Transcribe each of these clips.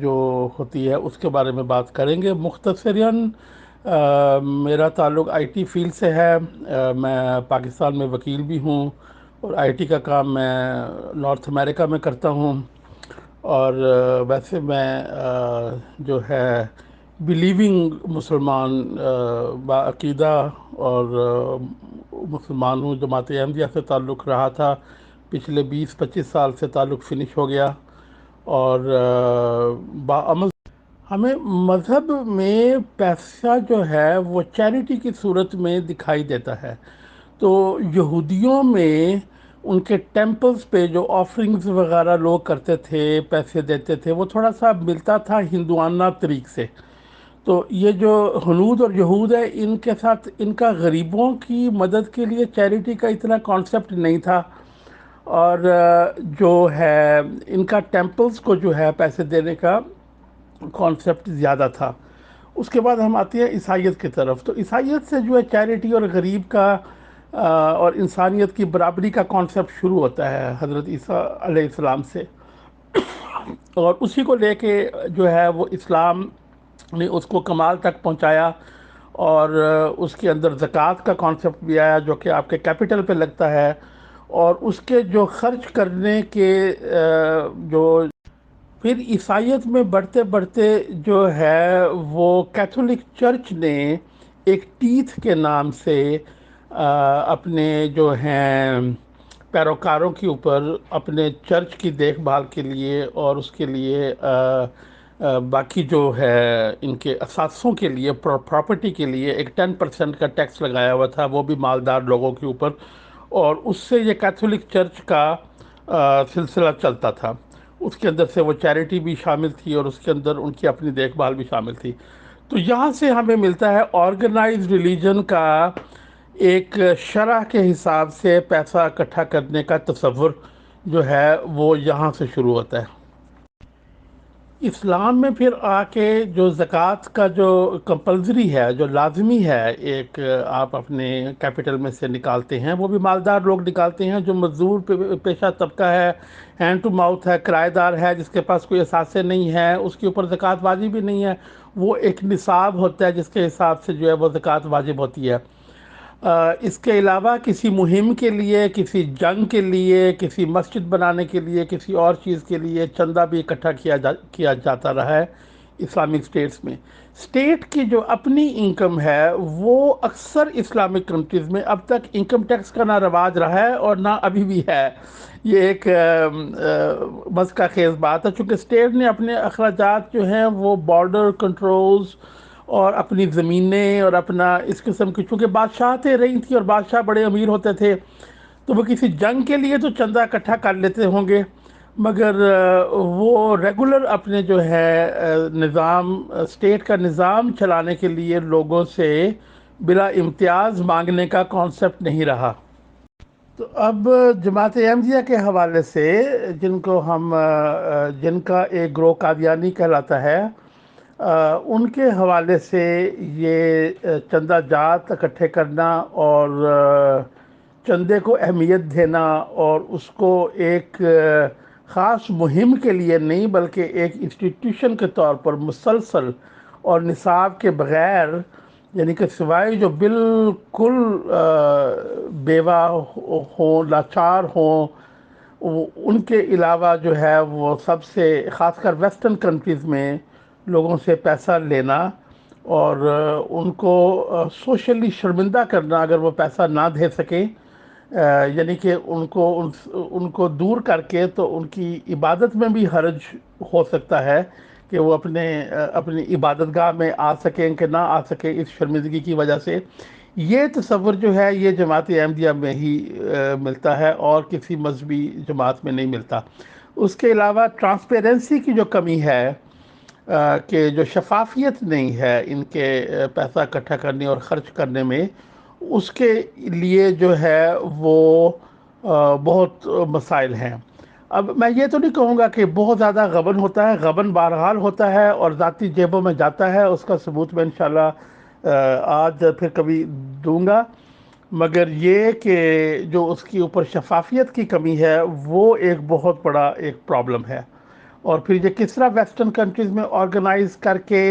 جو ہوتی ہے اس کے بارے میں بات کریں گے مختصراً۔ میرا تعلق آئی ٹی فیلڈ سے ہے۔ میں پاکستان میں وکیل بھی ہوں اور آئی ٹی کا کام میں نارتھ امریکہ میں کرتا ہوں۔ اور ویسے میں جو ہے بلیونگ مسلمان، باعقیدہ اور مسلمان ہوں۔ جماعت احمدیہ سے تعلق رہا تھا، پچھلے 20-25 سال سے تعلق فنش ہو گیا، اور باعمل ہمیں مذہب میں پیسہ جو ہے وہ چیریٹی کی صورت میں دکھائی دیتا ہے۔ تو یہودیوں میں ان کے ٹیمپلز پہ جو آفرنگز وغیرہ لوگ کرتے تھے، پیسے دیتے تھے، وہ تھوڑا سا ملتا تھا ہندوانہ طریق سے۔ تو یہ جو ہنود اور یہود ہے، ان کے ساتھ ان کا غریبوں کی مدد کے لیے چیریٹی کا اتنا کانسیپٹ نہیں تھا، اور جو ہے ان کا ٹیمپلز کو جو ہے پیسے دینے کا کانسیپٹ زیادہ تھا۔ اس کے بعد ہم آتے ہیں عیسائیت کی طرف۔ تو عیسائیت سے جو ہے چیریٹی اور غریب کا اور انسانیت کی برابری کا کانسیپٹ شروع ہوتا ہے حضرت عیسیٰ علیہ السلام سے، اور اسی کو لے کے جو ہے وہ اسلام نے اس کو کمال تک پہنچایا، اور اس کے اندر زکوٰۃ کا کانسیپٹ بھی آیا جو کہ آپ کے کیپٹل پہ لگتا ہے، اور اس کے جو خرچ کرنے کے جو پھر عیسائیت میں بڑھتے بڑھتے جو ہے وہ کیتھولک چرچ نے ایک ٹیتھ کے نام سے اپنے جو ہیں پیروکاروں کے اوپر اپنے چرچ کی دیکھ بھال کے لیے اور اس کے لیے باقی جو ہے ان کے اثاثوں کے لیے، پراپرٹی کے لیے ایک 10% کا ٹیکس لگایا ہوا تھا، وہ بھی مالدار لوگوں کے اوپر، اور اس سے یہ کیتھولک چرچ کا سلسلہ چلتا تھا۔ اس کے اندر سے وہ چیریٹی بھی شامل تھی اور اس کے اندر ان کی اپنی دیکھ بھال بھی شامل تھی۔ تو یہاں سے ہمیں ملتا ہے آرگنائزڈ ریلیجن کا ایک شرح کے حساب سے پیسہ اکٹھا کرنے کا تصور جو ہے وہ یہاں سے شروع ہوتا ہے۔ اسلام میں پھر آ کے جو زکوٰۃ کا جو کمپلزری ہے، جو لازمی ہے، ایک آپ اپنے کیپٹل میں سے نکالتے ہیں، وہ بھی مالدار لوگ نکالتے ہیں۔ جو مزدور پیشہ طبقہ ہے، ہینڈ ٹو ماؤتھ ہے، کرایہ دار ہے، جس کے پاس کوئی اثاثے نہیں ہے، اس کے اوپر زکوٰۃ واجب بھی نہیں ہے، وہ ایک نصاب ہوتا ہے جس کے حساب سے جو ہے وہ زکوٰۃ واجب ہوتی ہے۔ اس کے علاوہ کسی مہم کے لیے، کسی جنگ کے لیے، کسی مسجد بنانے کے لیے، کسی اور چیز کے لیے چندہ بھی اکٹھا کیا جاتا رہا ہے اسلامک اسٹیٹس میں۔ اسٹیٹ کی جو اپنی انکم ہے وہ اکثر اسلامک کنٹریز میں اب تک انکم ٹیکس کا نہ رواج رہا ہے اور نہ ابھی بھی ہے۔ یہ ایک مسئلہ خیز بات ہے، چونکہ اسٹیٹ نے اپنے اخراجات جو ہیں وہ بارڈر کنٹرولز اور اپنی زمینیں اور اپنا اس قسم کی، چونکہ بادشاہتیں رہی تھیں اور بادشاہ بڑے امیر ہوتے تھے، تو وہ کسی جنگ کے لیے تو چندہ اکٹھا کر لیتے ہوں گے، مگر وہ ریگولر اپنے جو ہے نظام، اسٹیٹ کا نظام چلانے کے لیے لوگوں سے بلا امتیاز مانگنے کا کانسیپٹ نہیں رہا۔ تو اب جماعت احمدیہ کے حوالے سے جن کو ہم جن کا ایک گروہ قادیانی کہلاتا ہے، ان کے حوالے سے یہ چندہ جات اکٹھے کرنا اور چندے کو اہمیت دینا اور اس کو ایک خاص مہم کے لیے نہیں بلکہ ایک انسٹیٹیوشن کے طور پر مسلسل اور نصاب کے بغیر، یعنی کہ سوائے جو بالکل بیوہ ہوں، لاچار ہوں، ان کے علاوہ جو ہے وہ سب سے خاص کر ویسٹرن کنٹریز میں لوگوں سے پیسہ لینا اور ان کو سوشلی شرمندہ کرنا اگر وہ پیسہ نہ دے سکیں، یعنی کہ ان کو دور کر کے تو ان کی عبادت میں بھی حرج ہو سکتا ہے کہ وہ اپنی عبادت گاہ میں آ سکیں کہ نہ آ سکیں اس شرمندگی کی وجہ سے۔ یہ تصور جو ہے یہ جماعت احمدیہ میں ہی ملتا ہے اور کسی مذہبی جماعت میں نہیں ملتا۔ اس کے علاوہ ٹرانسپیرنسی کی جو کمی ہے، کہ جو شفافیت نہیں ہے ان کے پیسہ اکٹھا کرنے اور خرچ کرنے میں، اس کے لیے جو ہے وہ بہت مسائل ہیں۔ اب میں یہ تو نہیں کہوں گا کہ بہت زیادہ غبن ہوتا ہے، غبن بہرحال ہوتا ہے اور ذاتی جیبوں میں جاتا ہے، اس کا ثبوت میں انشاءاللہ آج پھر کبھی دوں گا، مگر یہ کہ جو اس کی اوپر شفافیت کی کمی ہے وہ ایک بہت بڑا ایک پرابلم ہے۔ اور پھر یہ کس طرح ویسٹرن کنٹریز میں آرگنائز کر کے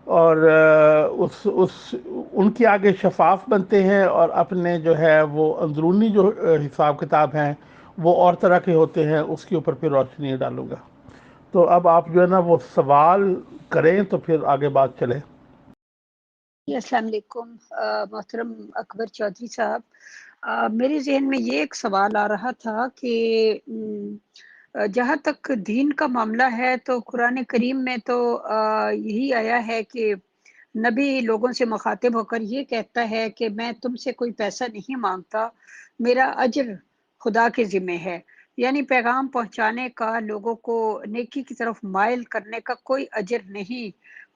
اور ان کی آگے شفاف بنتے ہیں، اور اپنے جو ہے وہ اندرونی جو حساب کتاب ہیں وہ اور طرح کے ہوتے ہیں، اس کے اوپر پھر روشنی ڈالوں گا۔ تو اب آپ جو ہے نا وہ سوال کریں تو پھر آگے بات چلے۔ السلام علیکم محترم اکبر چودھری صاحب، میرے ذہن میں یہ ایک سوال آ رہا تھا کہ جہاں تک دین کا معاملہ ہے تو قرآن کریم میں تو یہی آیا ہے کہ نبی لوگوں سے مخاطب ہو کر یہ کہتا ہے کہ میں تم سے کوئی پیسہ نہیں مانگتا، میرا اجر خدا کے ذمہ ہے، یعنی پیغام پہنچانے کا، لوگوں کو نیکی کی طرف مائل کرنے کا کوئی اجر نہیں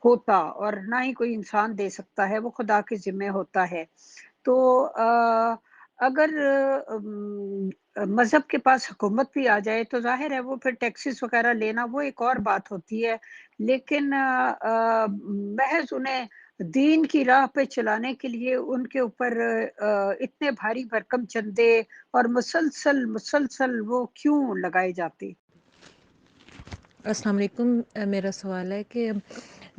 ہوتا، اور نہ ہی کوئی انسان دے سکتا ہے، وہ خدا کے ذمہ ہوتا ہے۔ تو اگر مذہب کے پاس حکومت بھی آ جائے تو ظاہر ہے وہ پھر ٹیکسز وغیرہ لینا وہ ایک اور بات ہوتی ہے، لیکن محض انہیں دین کی راہ پہ چلانے کے لیے ان کے اوپر اتنے بھاری بھرکم چندے اور مسلسل وہ کیوں لگائے جاتے؟ السلام علیکم، میرا سوال ہے کہ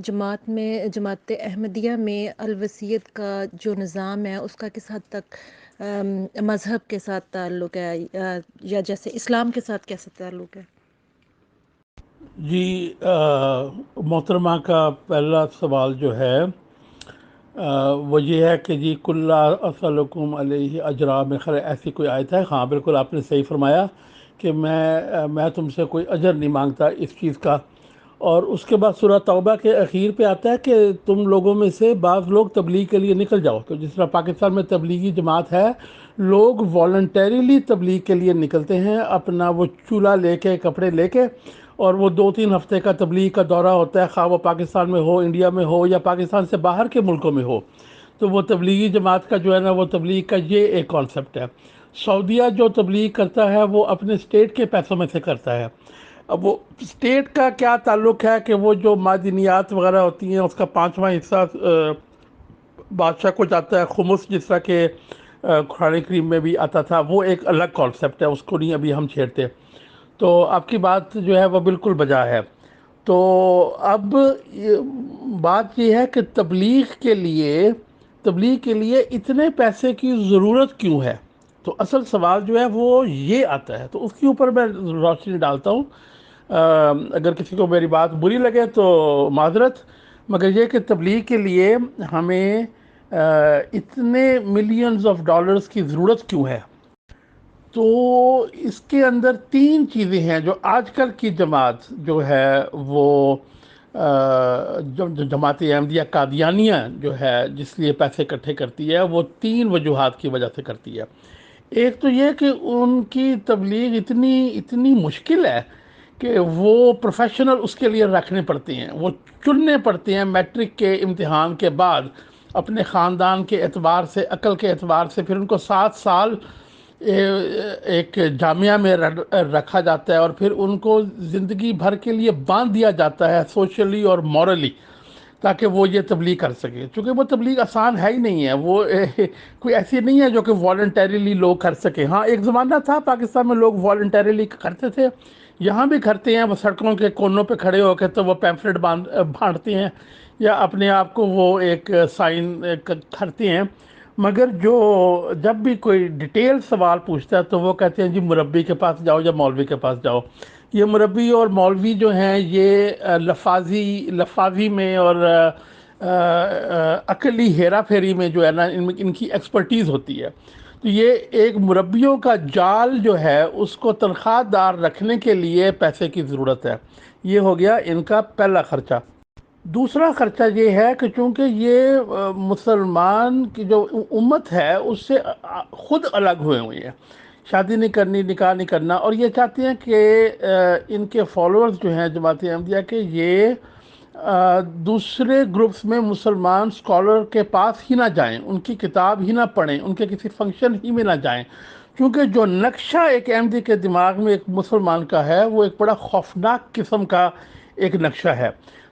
جماعت احمدیہ میں الوصیت کا جو نظام ہے اس کا کس حد تک مذہب کے ساتھ تعلق ہے، یا جیسے اسلام کے ساتھ کیسے تعلق ہے؟ جی، محترمہ کا پہلا سوال جو ہے وہ یہ ہے کہ جی کل اسلکم علیہ اجرا، میں خیر ایسی کوئی آیت ہے؟ ہاں بالکل آپ نے صحیح فرمایا کہ میں تم سے کوئی اجر نہیں مانگتا اس چیز کا۔ اور اس کے بعد سورہ توبہ کے اخیر پہ آتا ہے کہ تم لوگوں میں سے بعض لوگ تبلیغ کے لیے نکل جاؤ۔ تو جس طرح پاکستان میں تبلیغی جماعت ہے، لوگ والنٹیریلی تبلیغ کے لیے نکلتے ہیں، اپنا وہ چولہا لے کے، کپڑے لے کے، اور وہ 2-3 ہفتے کا تبلیغ کا دورہ ہوتا ہے، خواہ وہ پاکستان میں ہو، انڈیا میں ہو، یا پاکستان سے باہر کے ملکوں میں ہو۔ تو وہ تبلیغی جماعت کا جو ہے نا وہ تبلیغ کا یہ ایک کانسیپٹ ہے۔ سعودیہ جو تبلیغ کرتا ہے وہ اپنے اسٹیٹ کے پیسوں میں سے کرتا ہے۔ اب وہ اسٹیٹ کا کیا تعلق ہے کہ وہ جو معدنیات وغیرہ ہوتی ہیں اس کا 5واں حصہ بادشاہ کو جاتا ہے، خمس، جس طرح کہ قرآن کریم میں بھی آتا تھا، وہ ایک الگ کانسیپٹ ہے، اس کو نہیں ابھی ہم چھیڑتے۔ تو آپ کی بات جو ہے وہ بالکل بجا ہے۔ تو اب بات یہ ہے کہ تبلیغ کے لیے اتنے پیسے کی ضرورت کیوں ہے؟ تو اصل سوال جو ہے وہ یہ آتا ہے، تو اس کے اوپر میں روشنی ڈالتا ہوں۔ اگر کسی کو میری بات بری لگے تو معذرت، مگر یہ کہ تبلیغ کے لیے ہمیں اتنے ملینز آف ڈالرز کی ضرورت کیوں ہے؟ تو اس کے اندر 3 چیزیں ہیں جو آج کل کی جماعت جو ہے وہ جو جماعت احمدیہ قادیانیہ جو ہے جس لیے پیسے اکٹھے کرتی ہے، وہ 3 وجوہات کی وجہ سے کرتی ہے۔ ایک تو یہ کہ ان کی تبلیغ اتنی مشکل ہے کہ وہ پروفیشنل اس کے لیے رکھنے پڑتے ہیں، وہ چننے پڑتے ہیں میٹرک کے امتحان کے بعد، اپنے خاندان کے اعتبار سے، عقل کے اعتبار سے، پھر ان کو 7 سال ایک جامعہ میں رکھا جاتا ہے، اور پھر ان کو زندگی بھر کے لیے باندھ دیا جاتا ہے سوشلی اور مورلی، تاکہ وہ یہ تبلیغ کر سکے۔ چونکہ وہ تبلیغ آسان ہے ہی نہیں ہے، وہ کوئی ایسی نہیں ہے جو کہ والنٹیریلی لوگ کر سکیں۔ ہاں ایک زمانہ تھا پاکستان میں لوگ والنٹیریلی کرتے تھے، یہاں بھی کرتے ہیں، وہ سڑکوں کے کونوں پہ کھڑے ہو کے تو وہ پیمفلٹ بانٹتے ہیں، یا اپنے آپ کو وہ ایک سائن کرتے ہیں۔ مگر جب بھی کوئی ڈیٹیل سوال پوچھتا ہے تو وہ کہتے ہیں جی مربی کے پاس جاؤ یا مولوی کے پاس جاؤ۔ یہ مربی اور مولوی جو ہیں یہ لفاظی میں اور عقلی ہیرا پھیری میں جو ہے نا ان کی ایکسپرٹیز ہوتی ہے۔ تو یہ ایک مربیوں کا جال جو ہے اس کو تنخواہ دار رکھنے کے لیے پیسے کی ضرورت ہے۔ یہ ہو گیا ان کا پہلا خرچہ۔ دوسرا خرچہ یہ ہے کہ چونکہ یہ مسلمان کی جو امت ہے اس سے خود الگ ہوئے ہیں، شادی نہیں کرنی، نکاح نہیں کرنا، اور یہ چاہتے ہیں کہ ان کے فالوورز جو ہیں جماعت احمدیہ کے، یہ دوسرے گروپس میں مسلمان سکالر کے پاس ہی نہ جائیں، ان کی کتاب ہی نہ پڑھیں، ان کے کسی فنکشن ہی میں نہ جائیں، کیونکہ جو نقشہ ایک احمدی کے دماغ میں ایک مسلمان کا ہے وہ ایک بڑا خوفناک قسم کا ایک نقشہ ہے.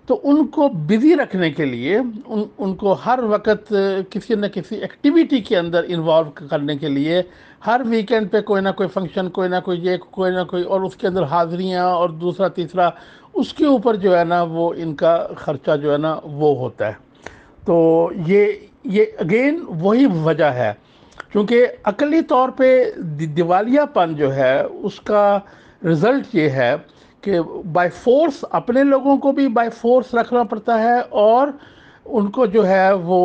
تو ان کو بزی رکھنے کے لیے ان کو ہر وقت کسی نہ کسی ایکٹیویٹی کے اندر انوالو کرنے کے لیے ہر ویکینڈ پہ کوئی نہ کوئی فنکشن، کوئی نہ کوئی یہ، کوئی نہ کوئی، اور اس کے اندر حاضریاں اور دوسرا تیسرا، اس کے اوپر جو ہے نا وہ ان کا خرچہ جو ہے نا وہ ہوتا ہے. تو یہ اگین وہی وجہ ہے، کیونکہ عقلی طور پہ دیوالیہ پن جو ہے اس کا رزلٹ یہ ہے کہ بائی فورس اپنے لوگوں کو بھی بائی فورس رکھنا پڑتا ہے، اور ان کو جو ہے وہ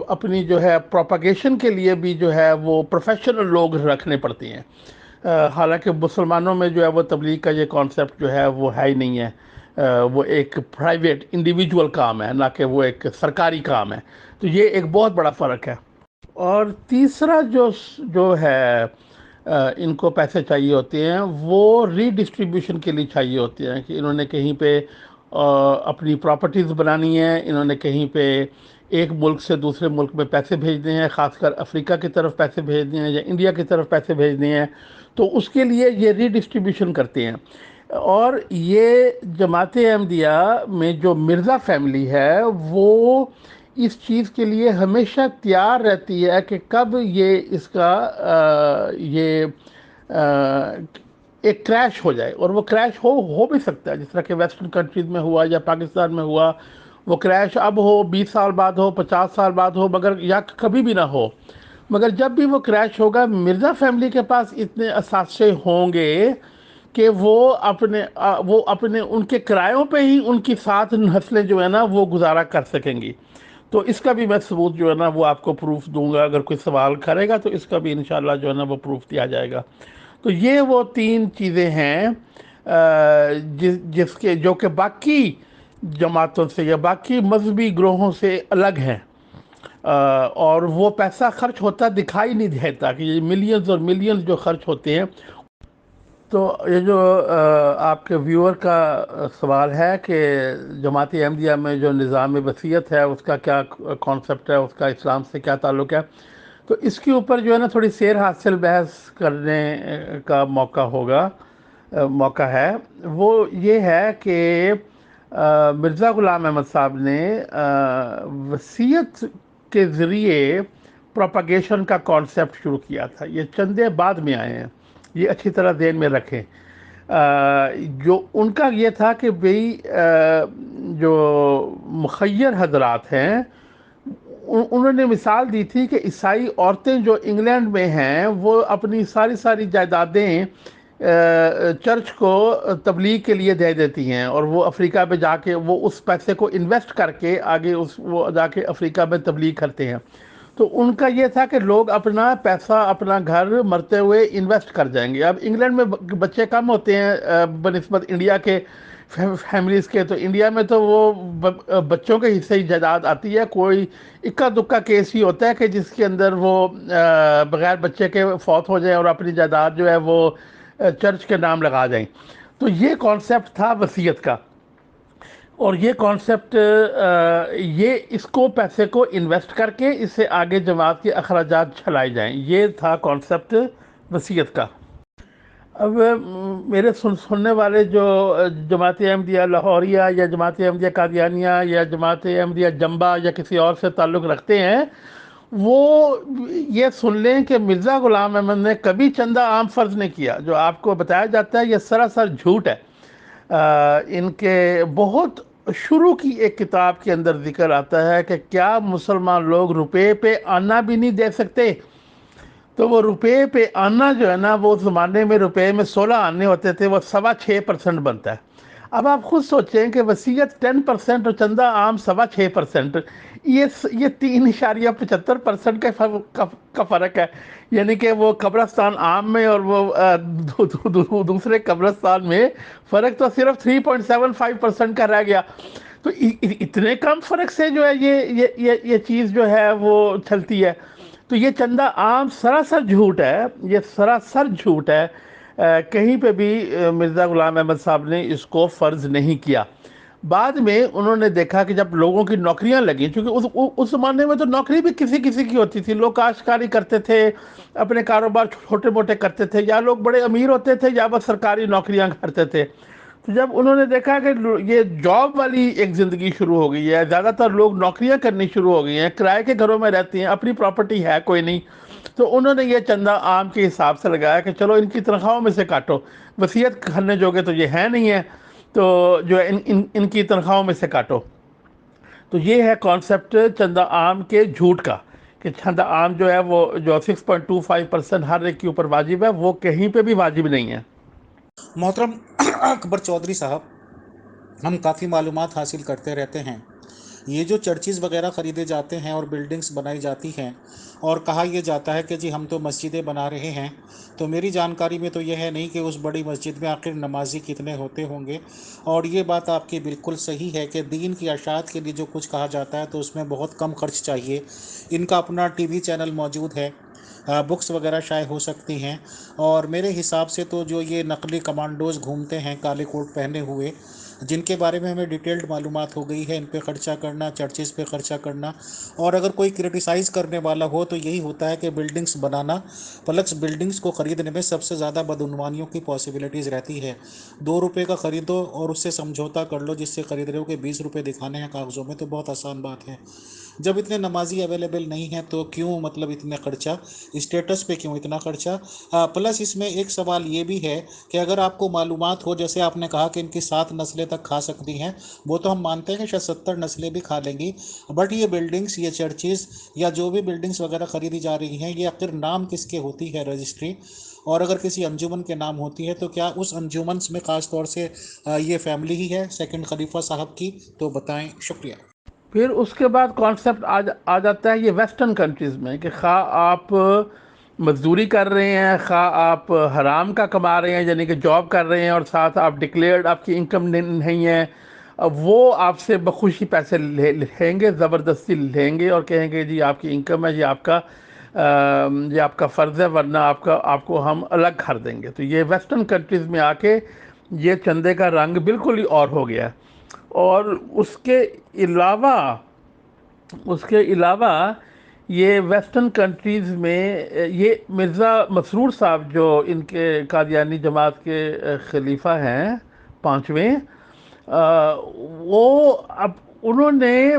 اپنی جو ہے پروپاگیشن کے لیے بھی جو ہے وہ پروفیشنل لوگ رکھنے پڑتے ہیں. حالانکہ مسلمانوں میں جو ہے وہ تبلیغ کا یہ کانسیپٹ جو ہے وہ ہے ہی نہیں ہے. وہ ایک پرائیویٹ انڈیویجول کام ہے، نہ کہ وہ ایک سرکاری کام ہے. تو یہ ایک بہت بڑا فرق ہے. اور تیسرا جو ہے ان کو پیسے چاہیے ہوتے ہیں وہ ری ڈسٹریبیوشن کے لیے چاہیے ہوتے ہیں، کہ انہوں نے کہیں پہ اپنی پراپرٹیز بنانی ہے، انہوں نے کہیں پہ ایک ملک سے دوسرے ملک میں پیسے بھیجنے ہیں، خاص کر افریقہ کی طرف پیسے بھیجنے ہیں یا انڈیا کی طرف پیسے بھیجنے ہیں. تو اس کے لیے یہ ری ڈسٹریبیوشن کرتے ہیں. اور یہ جماعت احمدیہ میں جو مرزا فیملی ہے وہ اس چیز کے لیے ہمیشہ تیار رہتی ہے کہ کب یہ اس کا یہ ایک کریش ہو جائے. اور وہ کریش ہو بھی سکتا ہے، جس طرح کہ ویسٹرن کنٹریز میں ہوا یا پاکستان میں ہوا. وہ کریش اب ہو، 20 سال بعد ہو، 50 سال بعد ہو، مگر یا کبھی بھی نہ ہو، مگر جب بھی وہ کریش ہوگا مرزا فیملی کے پاس اتنے اثاثے ہوں گے کہ وہ اپنے ان کے کرایوں پہ ہی ان کی 7 نسلیں جو ہے نا وہ گزارا کر سکیں گی. تو اس کا بھی میں ثبوت جو ہے نا وہ آپ کو پروف دوں گا. اگر کوئی سوال کرے گا تو اس کا بھی انشاءاللہ جو ہے نا وہ پروف دیا جائے گا. تو یہ وہ 3 چیزیں ہیں جو کہ باقی جماعتوں سے یا باقی مذہبی گروہوں سے الگ ہیں. اور وہ پیسہ خرچ ہوتا دکھائی نہیں دیتا، کہ یہ ملینز اور ملینز جو خرچ ہوتے ہیں. تو یہ جو آپ کے ویور کا سوال ہے کہ جماعت احمدیہ میں جو نظام وصیت ہے اس کا کیا کانسیپٹ ہے، اس کا اسلام سے کیا تعلق ہے، تو اس کے اوپر جو ہے نا تھوڑی سیر حاصل بحث کرنے کا موقع ہے. وہ یہ ہے کہ مرزا غلام احمد صاحب نے وصیت کے ذریعے پروپاگیشن کا کانسیپٹ شروع کیا تھا. یہ چندے بعد میں آئے ہیں، یہ اچھی طرح ذہن میں رکھیں. جو ان کا یہ تھا کہ بھئی جو مخیر حضرات ہیں انہوں نے مثال دی تھی کہ عیسائی عورتیں جو انگلینڈ میں ہیں وہ اپنی ساری جائیدادیں چرچ کو تبلیغ کے لیے دے دیتی ہیں، اور وہ افریقہ پہ جا کے وہ اس پیسے کو انویسٹ کر کے آگے وہ جا کے افریقہ میں تبلیغ کرتے ہیں. تو ان کا یہ تھا کہ لوگ اپنا پیسہ، اپنا گھر مرتے ہوئے انویسٹ کر جائیں گے. اب انگلینڈ میں بچے کم ہوتے ہیں بنسبت انڈیا کے فیملیز کے، تو انڈیا میں تو وہ بچوں کے حصے ہی جائیداد آتی ہے. کوئی اکا دکا کیس ہی ہوتا ہے کہ جس کے اندر وہ بغیر بچے کے فوت ہو جائیں اور اپنی جائیداد جو ہے وہ چرچ کے نام لگا جائیں. تو یہ کانسیپٹ تھا وصیت کا، اور یہ کانسیپٹ اس کو پیسے کو انویسٹ کر کے اس سے آگے جماعت کے اخراجات چلائے جائیں. یہ تھا کانسیپٹ وصیت کا. اب میرے سننے والے جو جماعت احمدیہ لاہوریہ یا جماعت احمدیہ قادیانیہ یا جماعت احمدیہ جمبا یا کسی اور سے تعلق رکھتے ہیں، وہ یہ سن لیں کہ مرزا غلام احمد نے کبھی چندہ عام فرض نہیں کیا. جو آپ کو بتایا جاتا ہے یہ سراسر جھوٹ ہے. ان کے بہت شروع کی ایک کتاب کے اندر ذکر آتا ہے کہ کیا مسلمان لوگ روپے پہ آنا بھی نہیں دے سکتے؟ تو وہ روپے پہ آنا جو ہے نا، وہ زمانے میں روپے میں 16 آنے ہوتے تھے، وہ 6.25% بنتا ہے. اب آپ خود سوچیں کہ وصیت 10% اور چندہ عام 6.25%، یہ 3.75% کا فرق ہے. یعنی کہ وہ قبرستان عام میں اور وہ دوسرے قبرستان میں فرق تو صرف 3.75% کا رہ گیا. تو اتنے کم فرق سے جو ہے یہ چیز جو ہے وہ چلتی ہے. تو یہ چندہ عام سراسر جھوٹ ہے، یہ سراسر جھوٹ ہے. کہیں پہ بھی مرزا غلام احمد صاحب نے اس کو فرض نہیں کیا. بعد میں انہوں نے دیکھا کہ جب لوگوں کی نوکریاں لگیں، چونکہ اس زمانے میں تو نوکری بھی کسی کی ہوتی تھی، لوگ کاشتکاری کرتے تھے، اپنے کاروبار چھوٹے موٹے کرتے تھے، یا لوگ بڑے امیر ہوتے تھے یا بس سرکاری نوکریاں کرتے تھے. تو جب انہوں نے دیکھا کہ یہ جاب والی ایک زندگی شروع ہو گئی ہے، زیادہ تر لوگ نوکریاں کرنی شروع ہو گئی ہیں، کرائے کے گھروں میں رہتی ہیں، اپنی پراپرٹی ہے کوئی نہیں، تو انہوں نے یہ چندہ عام کے حساب سے لگایا کہ چلو ان کی تنخواہوں میں سے کاٹو، وصیت کرنے جوگے تو یہ ہے نہیں ہے، تو جو ان کی تنخواہوں میں سے کاٹو۔ تو یہ ہے کانسیپٹ چندہ عام کے جھوٹ کا، کہ چندہ عام جو ہے وہ جو 6.25% ہر ایک کے اوپر واجب ہے، وہ کہیں پہ بھی واجب نہیں ہے۔ محترم اکبر چودھری صاحب، ہم کافی معلومات حاصل کرتے رہتے ہیں۔ یہ جو چرچز وغیرہ خریدے جاتے ہیں اور بلڈنگز بنائی جاتی ہیں اور کہا یہ جاتا ہے کہ جی ہم تو مسجدیں بنا رہے ہیں، تو میری جانکاری میں تو یہ ہے نہیں کہ اس بڑی مسجد میں آخر نمازی کتنے ہوتے ہوں گے۔ اور یہ بات آپ کی بالکل صحیح ہے کہ دین کی اشاعت کے لیے جو کچھ کہا جاتا ہے تو اس میں بہت کم خرچ چاہیے۔ ان کا اپنا ٹی وی چینل موجود ہے، بکس وغیرہ شائع ہو سکتی ہیں، اور میرے حساب سے تو جو یہ نقلی کمانڈوز گھومتے ہیں کالے کوٹ پہنے ہوئے، جن کے بارے میں ہمیں ڈیٹیلڈ معلومات ہو گئی ہے، ان پہ خرچہ کرنا، چرچز پہ خرچہ کرنا، اور اگر کوئی کرٹیسائز کرنے والا ہو تو یہی ہوتا ہے کہ بلڈنگز بنانا پلس بلڈنگز کو خریدنے میں سب سے زیادہ بدعنوانیوں کی پاسبلٹیز رہتی ہے۔ 2 روپے کا خریدو اور اس سے سمجھوتا کر لو جس سے خرید رہے ہو کہ 20 روپے دکھانے ہیں کاغذوں میں، تو بہت آسان بات ہے۔ جب اتنے نمازی اویلیبل نہیں ہیں تو کیوں مطلب اتنے خرچہ، اسٹیٹس پہ کیوں اتنا خرچہ؟ پلس اس میں ایک سوال یہ بھی ہے کہ اگر آپ کو معلومات ہو، جیسے آپ نے کہا کہ ان کی 7 نسلیں تک کھا سکتی ہیں، وہ تو ہم مانتے ہیں کہ شاید 70 نسلیں بھی کھا لیں گی، بٹ یہ بلڈنگز، یہ چرچز یا جو بھی بلڈنگز وغیرہ خریدی جا رہی ہیں، یہ آخر نام کس کے ہوتی ہے رجسٹری؟ اور اگر کسی انجمن کے نام ہوتی ہے تو کیا اس انجمنس میں خاص طور سے یہ فیملی ہی ہے سیکنڈ خلیفہ صاحب کی؟ تو بتائیں، شکریہ۔ پھر اس کے بعد کانسیپٹ آ جاتا ہے یہ ویسٹرن کنٹریز میں، کہ خواہ آپ مزدوری کر رہے ہیں، خواہ آپ حرام کا کما رہے ہیں یعنی کہ جاب کر رہے ہیں اور ساتھ آپ ڈکلیئرڈ آپ کی انکم نہیں ہے، وہ آپ سے بخوشی پیسے لیں گے، زبردستی لیں گے اور کہیں گے جی آپ کی انکم ہے، یہ آپ کا فرض ہے، ورنہ آپ کو ہم الگ کر دیں گے۔ تو یہ ویسٹرن کنٹریز میں آ کے یہ چندے کا رنگ بالکل ہی اور ہو گیا ہے۔ اور اس کے علاوہ یہ ویسٹرن کنٹریز میں یہ مرزا مسرور صاحب جو ان کے قادیانی جماعت کے خلیفہ ہیں 5ویں، وہ اب انہوں نے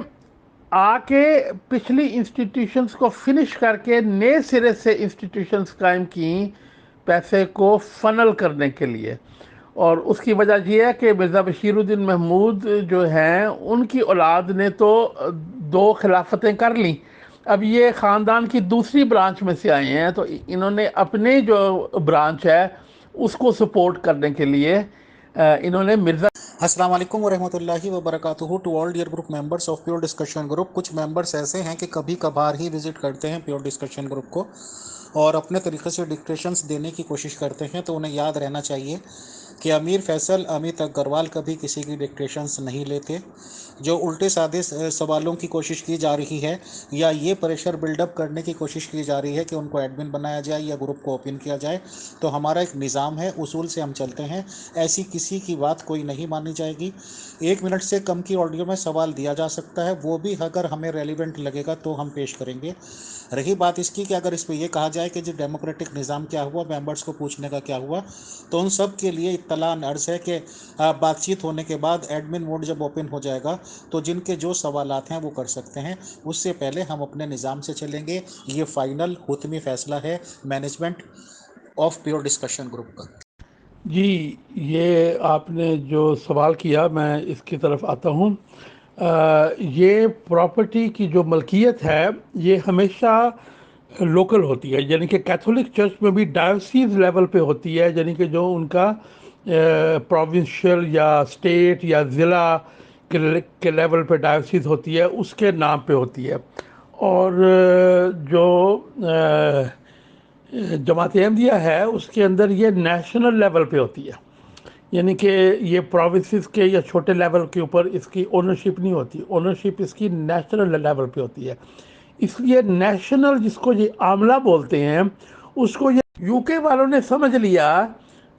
آ کے پچھلی انسٹیٹیوشنز کو فنش کر کے نئے سرے سے انسٹیٹیوشنز قائم کی پیسے کو فنل کرنے کے لیے۔ اور اس کی وجہ یہ ہے کہ مرزا بشیر الدین محمود جو ہیں ان کی اولاد نے تو 2 خلافتیں کر لیں، اب یہ خاندان کی دوسری برانچ میں سے آئے ہیں، تو انہوں نے اپنے جو برانچ ہے اس کو سپورٹ کرنے کے لیے انہوں نے مرزا السلام علیکم ورحمۃ اللہ وبرکاتہ to all dear group members of pure discussion group. کچھ ممبرس ایسے ہیں کہ کبھی کبھار ہی وزٹ کرتے ہیں پیور ڈسکشن گروپ کو اور اپنے طریقے سے ڈکٹیشنز دینے کی کوشش کرتے ہیں، تو انہیں یاد رہنا چاہیے کہ امیر فیصل، امیت اگروال کبھی کسی کی ڈکٹیشنز نہیں لیتے۔ جو الٹے سادے سوالوں کی کوشش کی جا رہی ہے یا یہ پریشر بلڈ اپ کرنے کی کوشش کی جا رہی ہے کہ ان کو ایڈمن بنایا جائے یا گروپ کو اوپن کیا جائے، تو ہمارا ایک نظام ہے، اصول سے ہم چلتے ہیں، ایسی کسی کی بات کوئی نہیں مانی جائے گی۔ 1 منٹ سے کم کی آڈیو میں سوال دیا جا سکتا ہے، وہ بھی اگر ہمیں ریلیونٹ لگے گا تو ہم پیش کریں گے۔ رہی بات اس کی کہ اگر اس پہ یہ کہا جائے کہ جو ڈیموکریٹک نظام کیا ہوا، ممبرس کو پوچھنے کا کیا ہوا، تو ان سب کے لیے اطلاع عرض ہے کہ بات چیت ہونے کے بعد ایڈمن موڈ جب اوپن ہو جائے گا تو جن کے جو سوالات ہیں وہ کر سکتے ہیں، اس سے پہلے ہم اپنے نظام سے چلیں گے۔ یہ فائنل حتمی فیصلہ ہے management of pure discussion group کا۔ جی، یہ آپ نے جو سوال کیا میں اس کی طرف آتا ہوں۔ یہ پراپرٹی کی جو ملکیت ہے یہ ہمیشہ لوکل ہوتی ہے، یعنی کہ کیتھولک چرچ میں بھی ڈائیوسیز لیول پہ ہوتی ہے، یعنی کہ جو ان کا پروونشل یا اسٹیٹ یا ضلع کے لیول پہ ڈائیوسیز ہوتی ہے اس کے نام پہ ہوتی ہے۔ اور جو جماعت احمدیہ ہے اس کے اندر یہ نیشنل لیول پہ ہوتی ہے، یعنی کہ یہ پروونسز کے یا چھوٹے لیول کے اوپر اس کی اونرشپ نہیں ہوتی، اونرشپ اس کی نیشنل لیول پہ ہوتی ہے۔ اس لیے نیشنل جس کو یہ عاملہ بولتے ہیں اس کو یہ یو کے والوں نے سمجھ لیا،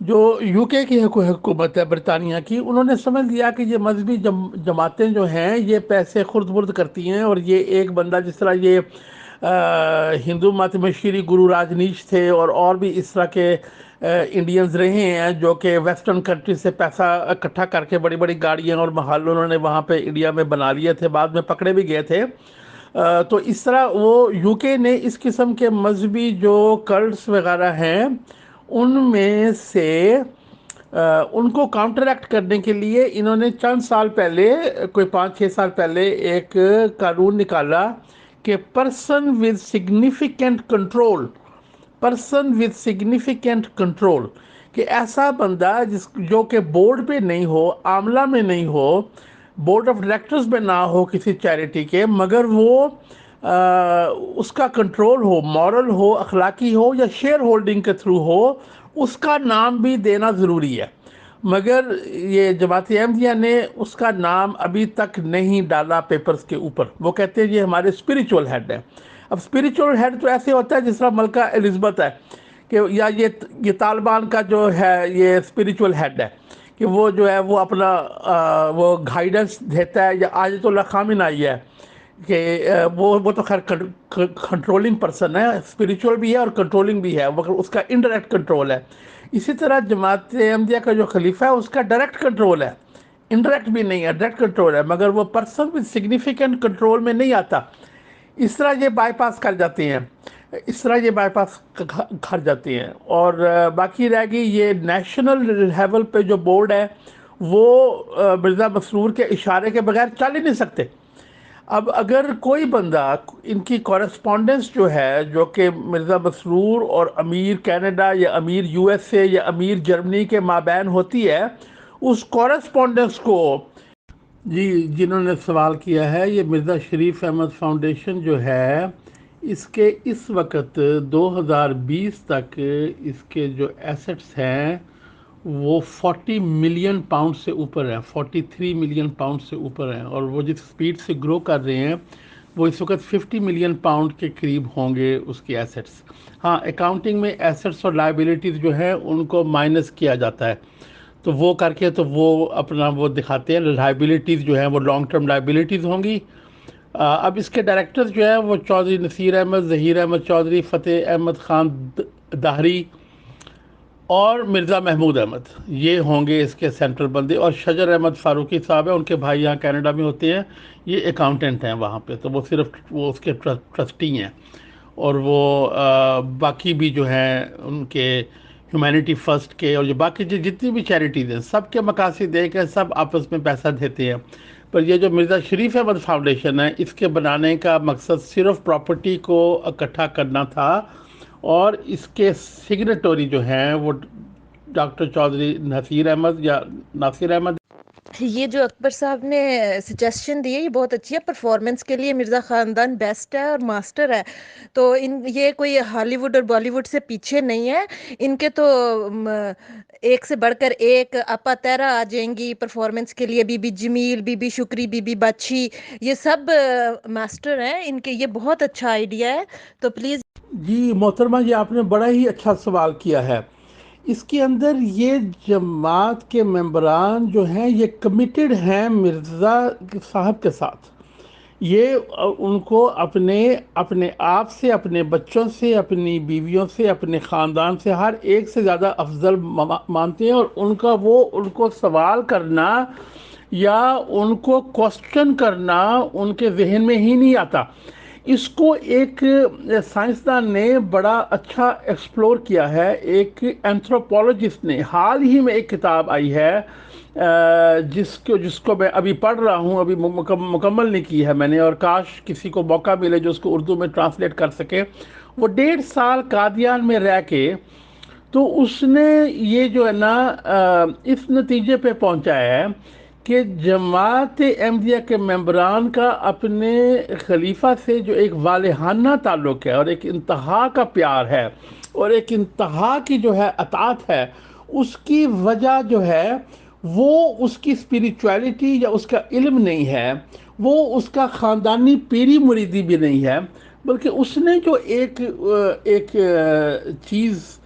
جو یو کے کی حکومت ہے برطانیہ کی، انہوں نے سمجھ لیا کہ یہ مذہبی جماعتیں جو ہیں یہ پیسے خرد برد کرتی ہیں، اور یہ ایک بندہ جس طرح یہ ہندو مت میں شری گرو راجنیش تھے اور بھی اس طرح کے انڈینز رہے ہیں جو کہ ویسٹرن کنٹری سے پیسہ اکٹھا کر کے بڑی بڑی گاڑیاں اور محل انہوں نے وہاں پہ انڈیا میں بنا لیے تھے، بعد میں پکڑے بھی گئے تھے۔ تو اس طرح وہ یو کے نے اس قسم کے مذہبی جو کلٹس وغیرہ ہیں ان میں سے ان کو کاؤنٹر ایکٹ کرنے کے لیے انہوں نے چند سال پہلے، کوئی 5-6 سال پہلے، ایک قانون نکالا کہ پرسن ود سگنیفیکنٹ کنٹرول، کہ ایسا بندہ جو کہ بورڈ پہ نہیں ہو، عاملہ میں نہیں ہو، بورڈ آف ڈائریکٹرز میں نہ ہو کسی چیریٹی کے، مگر وہ اس کا کنٹرول ہو، مورل ہو، اخلاقی ہو یا شیئر ہولڈنگ کے تھرو ہو، اس کا نام بھی دینا ضروری ہے۔ مگر یہ جماعت احمدیہ نے اس کا نام ابھی تک نہیں ڈالا پیپرز کے اوپر۔ وہ کہتے ہیں یہ ہمارے اسپریچول ہیڈ ہے۔ اب اسپریچول ہیڈ تو ایسے ہوتا ہے جس طرح ملکہ الزبتھ ہے، کہ یا یہ طالبان کا جو ہے یہ اسپریچول ہیڈ ہے، کہ وہ جو ہے وہ اپنا وہ گائیڈنس دیتا ہے، یا آیت اللہ خامنہ ہے کہ وہ تو خیر کنٹرولنگ پرسن ہے، اسپریچول بھی ہے اور کنٹرولنگ بھی ہے، مگر اس کا انڈائریکٹ کنٹرول ہے۔ اسی طرح جماعت احمدیہ کا جو خلیفہ ہے اس کا ڈائریکٹ کنٹرول ہے، انڈائریکٹ بھی نہیں ہے، ڈائریکٹ کنٹرول ہے، مگر وہ پرسن ود سگنیفیکنٹ کنٹرول میں نہیں آتا۔ اس طرح یہ بائی پاس کر جاتے ہیں، اور باقی رہ گئی یہ نیشنل لیول پہ جو بورڈ ہے وہ مرزا مسرور کے اشارے کے بغیر چل ہی نہیں سکتے۔ اب اگر کوئی بندہ ان کی کورسپونڈنس جو ہے، جو کہ مرزا مسرور اور امیر کینیڈا یا امیر یو ایس اے یا امیر جرمنی کے مابین ہوتی ہے، اس کورسپونڈنس کو جنہوں نے سوال کیا ہے، یہ مرزا شریف احمد فاؤنڈیشن جو ہے، اس کے اس وقت 2020 تک اس کے جو ایسٹس ہیں وہ 40 ملین پاؤنڈ سے اوپر ہیں، 43 ملین پاؤنڈ سے اوپر ہیں، اور وہ جس سپیڈ سے گرو کر رہے ہیں وہ اس وقت 50 ملین پاؤنڈ کے قریب ہوں گے اس کی ایسٹس۔ ہاں، اکاؤنٹنگ میں ایسٹس اور لائبلٹیز جو ہیں ان کو مائنس کیا جاتا ہے، تو وہ کر کے تو وہ اپنا وہ دکھاتے ہیں، لائبلٹیز جو ہیں وہ لانگ ٹرم لائبلٹیز ہوں گی۔ اب اس کے ڈائریکٹر جو ہیں وہ چودھری نصیر احمد، ظہیر احمد چودھری، فتح احمد خان داہری اور مرزا محمود احمد، یہ ہوں گے اس کے سینٹرل بندے، اور شجر احمد فاروقی صاحب ہیں، ان کے بھائی یہاں کینیڈا میں ہوتے ہیں، یہ اکاؤنٹنٹ ہیں وہاں پہ، تو وہ صرف وہ اس کے ٹرسٹی ہیں، اور وہ باقی بھی جو ہیں ان کے ہیومینٹی فرسٹ کے اور جو باقی جتنی بھی چیریٹیز ہیں سب کے مقاصد ایک ہے، سب آپس میں پیسہ دیتے ہیں۔ پر یہ جو مرزا شریف احمد فاؤنڈیشن ہے، اس کے بنانے کا مقصد صرف پراپرٹی کو اکٹھا کرنا تھا، اور اس کے سگنیٹوری جو ہیں وہ ڈاکٹر چودھری نصیر احمد یا ناصر احمد۔ یہ جو اکبر صاحب نے سجیشن دی ہے یہ بہت اچھی ہے، پرفارمنس کے لیے مرزا خاندان بیسٹ ہے اور ماسٹر ہے، تو یہ کوئی ہالی ووڈ اور بالی ووڈ سے پیچھے نہیں ہے، ان کے تو ایک سے بڑھ کر ایک اپا تیرا آ جائیں گی پرفارمنس کے لیے، Bibi Jamil, Bibi Shukri, Bibi Bachhi, یہ سب ماسٹر ہیں ان کے، یہ بہت اچھا آئیڈیا ہے، تو پلیز۔ جی محترمہ، یہ آپ نے بڑا ہی اچھا سوال کیا ہے۔ اس کے اندر یہ جماعت کے ممبران جو ہیں یہ کمیٹڈ ہیں مرزا صاحب کے ساتھ، یہ ان کو اپنے آپ سے، اپنے بچوں سے، اپنی بیویوں سے، اپنے خاندان سے ہر ایک سے زیادہ افضل مانتے ہیں، اور ان کو سوال کرنا یا ان کو کوسچن کرنا ان کے ذہن میں ہی نہیں آتا۔ اس کو ایک سائنسدان نے بڑا اچھا ایکسپلور کیا ہے، ایک اینتھروپولوجسٹ نے، حال ہی میں ایک کتاب آئی ہے جس کو میں ابھی پڑھ رہا ہوں، ابھی مکمل نہیں کی ہے میں نے، اور کاش کسی کو موقع ملے جو اس کو اردو میں ٹرانسلیٹ کر سکے۔ وہ 1.5 سال قادیان میں رہ کے تو اس نے یہ جو ہے نا اس نتیجے پہ پہنچا ہے کہ جماعت احمدیہ کے ممبران کا اپنے خلیفہ سے جو ایک والہانہ تعلق ہے اور ایک انتہا کا پیار ہے اور ایک انتہا کی جو ہے اطاعت ہے، اس کی وجہ جو ہے وہ اس کی اسپریچویلٹی یا اس کا علم نہیں ہے، وہ اس کا خاندانی پیری مریدی بھی نہیں ہے، بلکہ اس نے جو ایک چیز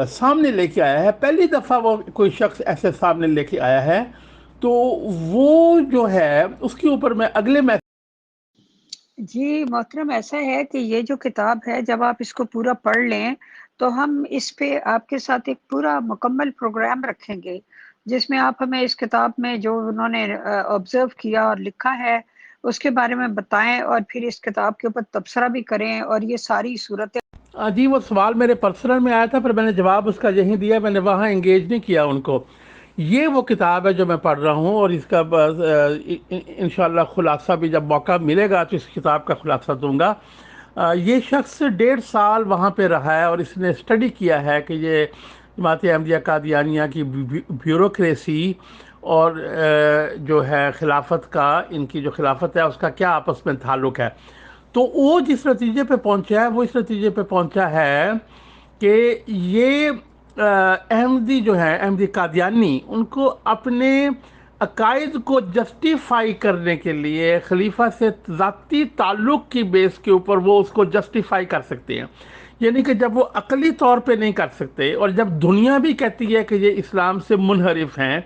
سامنے لے کے آیا ہے، پہلی دفعہ وہ کوئی شخص ایسے سامنے لے کے آیا ہے، تو وہ جو ہے اس کے اوپر میں اگلے میں جی محترم، ایسا ہے کہ یہ جو کتاب ہے جب آپ اس کو پورا پڑھ لیں تو ہم اس پہ آپ کے ساتھ ایک پورا مکمل پروگرام رکھیں گے، جس میں آپ ہمیں اس کتاب میں جو انہوں نے آبزرو کیا اور لکھا ہے اس کے بارے میں بتائیں، اور پھر اس کتاب کے اوپر تبصرہ بھی کریں، اور یہ ساری صورتیں جی وہ سوال میرے پرسنل میں آیا تھا، پھر میں نے جواب اس کا یہی دیا، میں نے وہاں انگیج نہیں کیا ان کو۔ یہ وہ کتاب ہے جو میں پڑھ رہا ہوں، اور اس کا انشاءاللہ خلاصہ بھی جب موقع ملے گا تو اس کتاب کا خلاصہ دوں گا۔ یہ شخص 1.5 سال وہاں پہ رہا ہے، اور اس نے اسٹڈی کیا ہے کہ یہ جماعت احمدیہ قادیانیہ کی بیوروکریسی اور جو ہے خلافت کا، ان کی جو خلافت ہے اس کا کیا آپس میں تعلق ہے۔ تو وہ جس نتیجے پہ پہنچا ہے وہ اس نتیجے پہ پہنچا ہے کہ یہ احمدی جو ہے، احمدی قادیانی، ان کو اپنے عقائد کو جسٹیفائی کرنے کے لیے خلیفہ سے ذاتی تعلق کی بیس کے اوپر وہ اس کو جسٹیفائی کر سکتے ہیں۔ یعنی کہ جب وہ عقلی طور پہ نہیں کر سکتے، اور جب دنیا بھی کہتی ہے کہ یہ اسلام سے منحرف ہیں،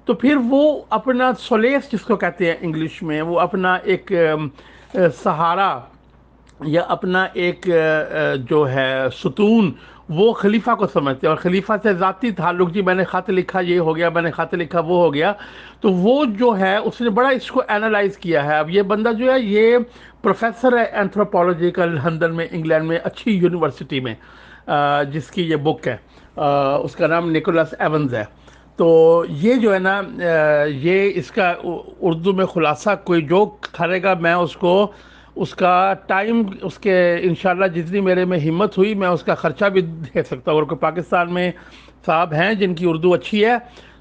تو پھر وہ اپنا سولیس جس کو کہتے ہیں انگلش میں، وہ اپنا ایک سہارا یا اپنا ایک جو ہے ستون، وہ خلیفہ کو سمجھتے ہیں، اور خلیفہ سے ذاتی تعلق، جی میں نے خط لکھا یہ ہو گیا، میں نے خط لکھا وہ ہو گیا۔ تو وہ جو ہے اس نے بڑا اس کو اینالائز کیا ہے۔ اب یہ بندہ جو ہے یہ پروفیسر ہے اینتھروپولوجی کا لندن میں، انگلینڈ میں، اچھی یونیورسٹی میں، جس کی یہ بک ہے، اس کا نام نکولس ایونز ہے۔ تو یہ جو ہے نا، یہ اس کا اردو میں خلاصہ کوئی جو کرے گا، میں اس کو اس کا ٹائم، اس کے انشاءاللہ جتنی میرے میں ہمت ہوئی میں اس کا خرچہ بھی دے سکتا ہوں۔ اور کوئی پاکستان میں صاحب ہیں جن کی اردو اچھی ہے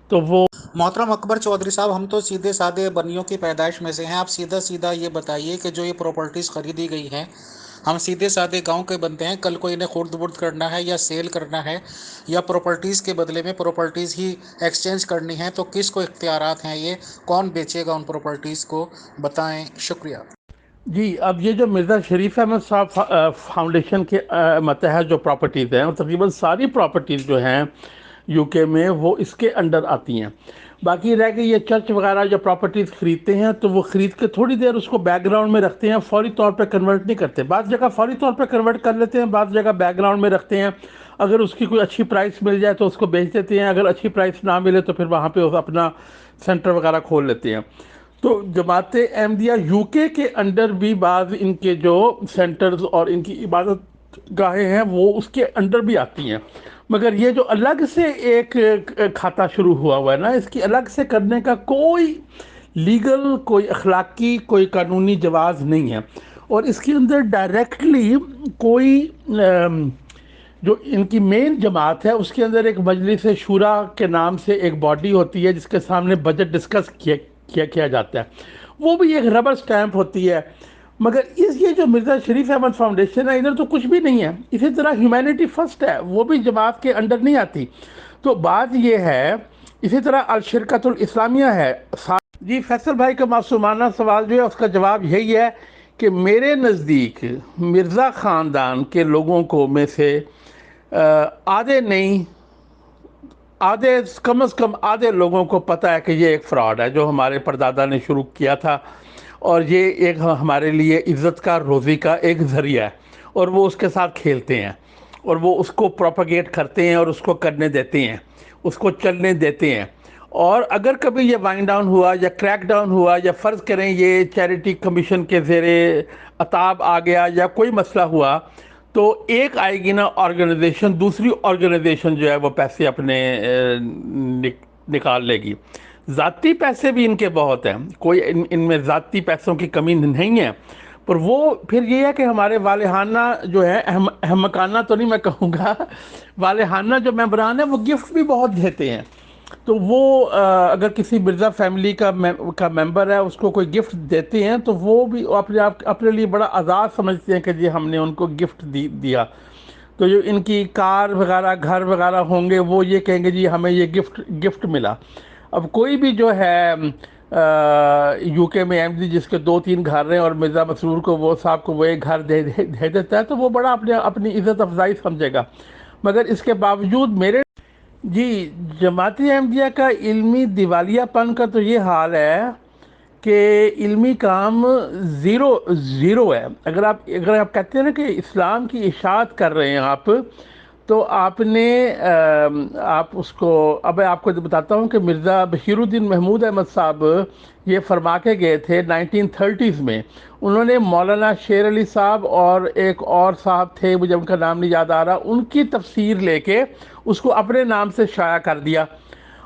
تو وہ۔ محترم اکبر چودھری صاحب، ہم تو سیدھے سادے بنیوں کی پیدائش میں سے ہیں، آپ سیدھا یہ بتائیے کہ جو یہ پراپرٹیز خریدی گئی ہیں، ہم سیدھے سادے گاؤں کے بندے ہیں، کل کو انہیں خورد برد کرنا ہے یا سیل کرنا ہے یا پراپرٹیز کے بدلے میں پراپرٹیز ہی ایکسچینج کرنی ہے، تو کس کو اختیارات ہیں؟ یہ کون بیچے گا ان پراپرٹیز کو؟ بتائیں، شکریہ۔ جی اب یہ جو مرزا شریف احمد صاحب فاؤنڈیشن کے متحد جو پراپرٹیز ہیں، تقریباً ساری پراپرٹیز جو ہیں یو کے میں وہ اس کے انڈر آتی ہیں۔ باقی رہ گئی یہ چرچ وغیرہ جو پراپرٹیز خریدتے ہیں تو وہ خرید کے تھوڑی دیر اس کو بیک گراؤنڈ میں رکھتے ہیں، فوری طور پہ کنورٹ نہیں کرتے۔ بعض جگہ فوری طور پہ کنورٹ کر لیتے ہیں، بعض جگہ بیک گراؤنڈ میں رکھتے ہیں۔ اگر اس کی کوئی اچھی پرائس مل جائے تو اس کو بیچ دیتے ہیں، اگر اچھی پرائس نہ ملے تو پھر وہاں پہ اپنا سینٹر وغیرہ کھول لیتے ہیں۔ تو جماعت احمدیہ یو کے انڈر بھی بعض ان کے جو سینٹرز اور ان کی عبادت گاہیں ہیں وہ اس کے انڈر بھی آتی ہیں، مگر یہ جو الگ سے ایک کھاتہ شروع ہوا ہے نا، اس کی الگ سے کرنے کا کوئی لیگل، کوئی اخلاقی، کوئی قانونی جواز نہیں ہے۔ اور اس کے اندر ڈائریکٹلی کوئی جو ان کی مین جماعت ہے اس کے اندر ایک مجلس شورا کے نام سے ایک باڈی ہوتی ہے جس کے سامنے بجٹ ڈسکس کیا جاتا ہے، وہ بھی ایک ربر سٹیمپ ہوتی ہے۔ مگر یہ جو مرزا شریف احمد فاؤنڈیشن ہے، ادھر تو کچھ بھی نہیں ہے۔ اسی طرح ہیومینٹی فرسٹ ہے، وہ بھی جماعت کے انڈر نہیں آتی۔ تو بات یہ ہے، اسی طرح الشرکت الاسلامیہ ہے۔ جی فیصل بھائی کا معصومانہ سوال جو ہے اس کا جواب یہی ہے کہ میرے نزدیک مرزا خاندان کے لوگوں کو میں سے آدھے نہیں، آدھے کم از کم آدھے لوگوں کو پتہ ہے کہ یہ ایک فراڈ ہے جو ہمارے پردادا نے شروع کیا تھا، اور یہ ایک ہمارے لیے عزت کا، روزی کا ایک ذریعہ ہے، اور وہ اس کے ساتھ کھیلتے ہیں، اور وہ اس کو پروپیگیٹ کرتے ہیں اور اس کو کرنے دیتے ہیں، اس کو چلنے دیتے ہیں۔ اور اگر کبھی یہ وائنڈ ڈاؤن ہوا یا کریک ڈاؤن ہوا، یا فرض کریں یہ چیریٹی کمیشن کے زیر عتاب آ گیا یا کوئی مسئلہ ہوا، تو ایک آئے گی نا آرگنائزیشن، دوسری آرگنائزیشن جو ہے وہ پیسے اپنے نکال لے گی۔ ذاتی پیسے بھی ان کے بہت ہیں، کوئی ان میں ذاتی پیسوں کی کمی نہیں ہے، پر وہ پھر یہ ہے کہ ہمارے والہانہ جو ہے، احمقانہ تو نہیں میں کہوں گا، والہانہ جو ممبران ہیں وہ گفٹ بھی بہت دیتے ہیں۔ تو وہ اگر کسی مرزا فیملی کا ممبر ہے اس کو کوئی گفٹ دیتے ہیں تو وہ بھی اپنے لیے بڑا آزاد سمجھتے ہیں کہ جی ہم نے ان کو گفٹ دیا۔ تو جو ان کی کار وغیرہ، گھر وغیرہ ہوں گے، وہ یہ کہیں گے جی ہمیں یہ گفٹ ملا۔ اب کوئی بھی جو ہے یو کے میں احمدی جس کے 2-3 گھر ہیں اور مرزا مسرور کو، وہ صاحب کو وہ ایک گھر دے دیتا ہے تو وہ بڑا اپنی عزت افزائی سمجھے گا۔ مگر اس کے باوجود میرے جی جماعت احمدیہ کا علمی دیوالیہ پن کا تو یہ حال ہے کہ علمی کام زیرو ہے۔ اگر آپ کہتے ہیں نا کہ اسلام کی اشاعت کر رہے ہیں آپ، تو آپ نے آپ اس کو، اب میں آپ کو بتاتا ہوں کہ مرزا بشیر الدین محمود احمد صاحب یہ فرما کے گئے تھے 1930s میں. انہوں نے مولانا شیر علی صاحب اور ایک اور صاحب تھے، مجھے ان کا نام نہیں یاد آ رہا، ان کی تفسیر لے کے اس کو اپنے نام سے شائع کر دیا.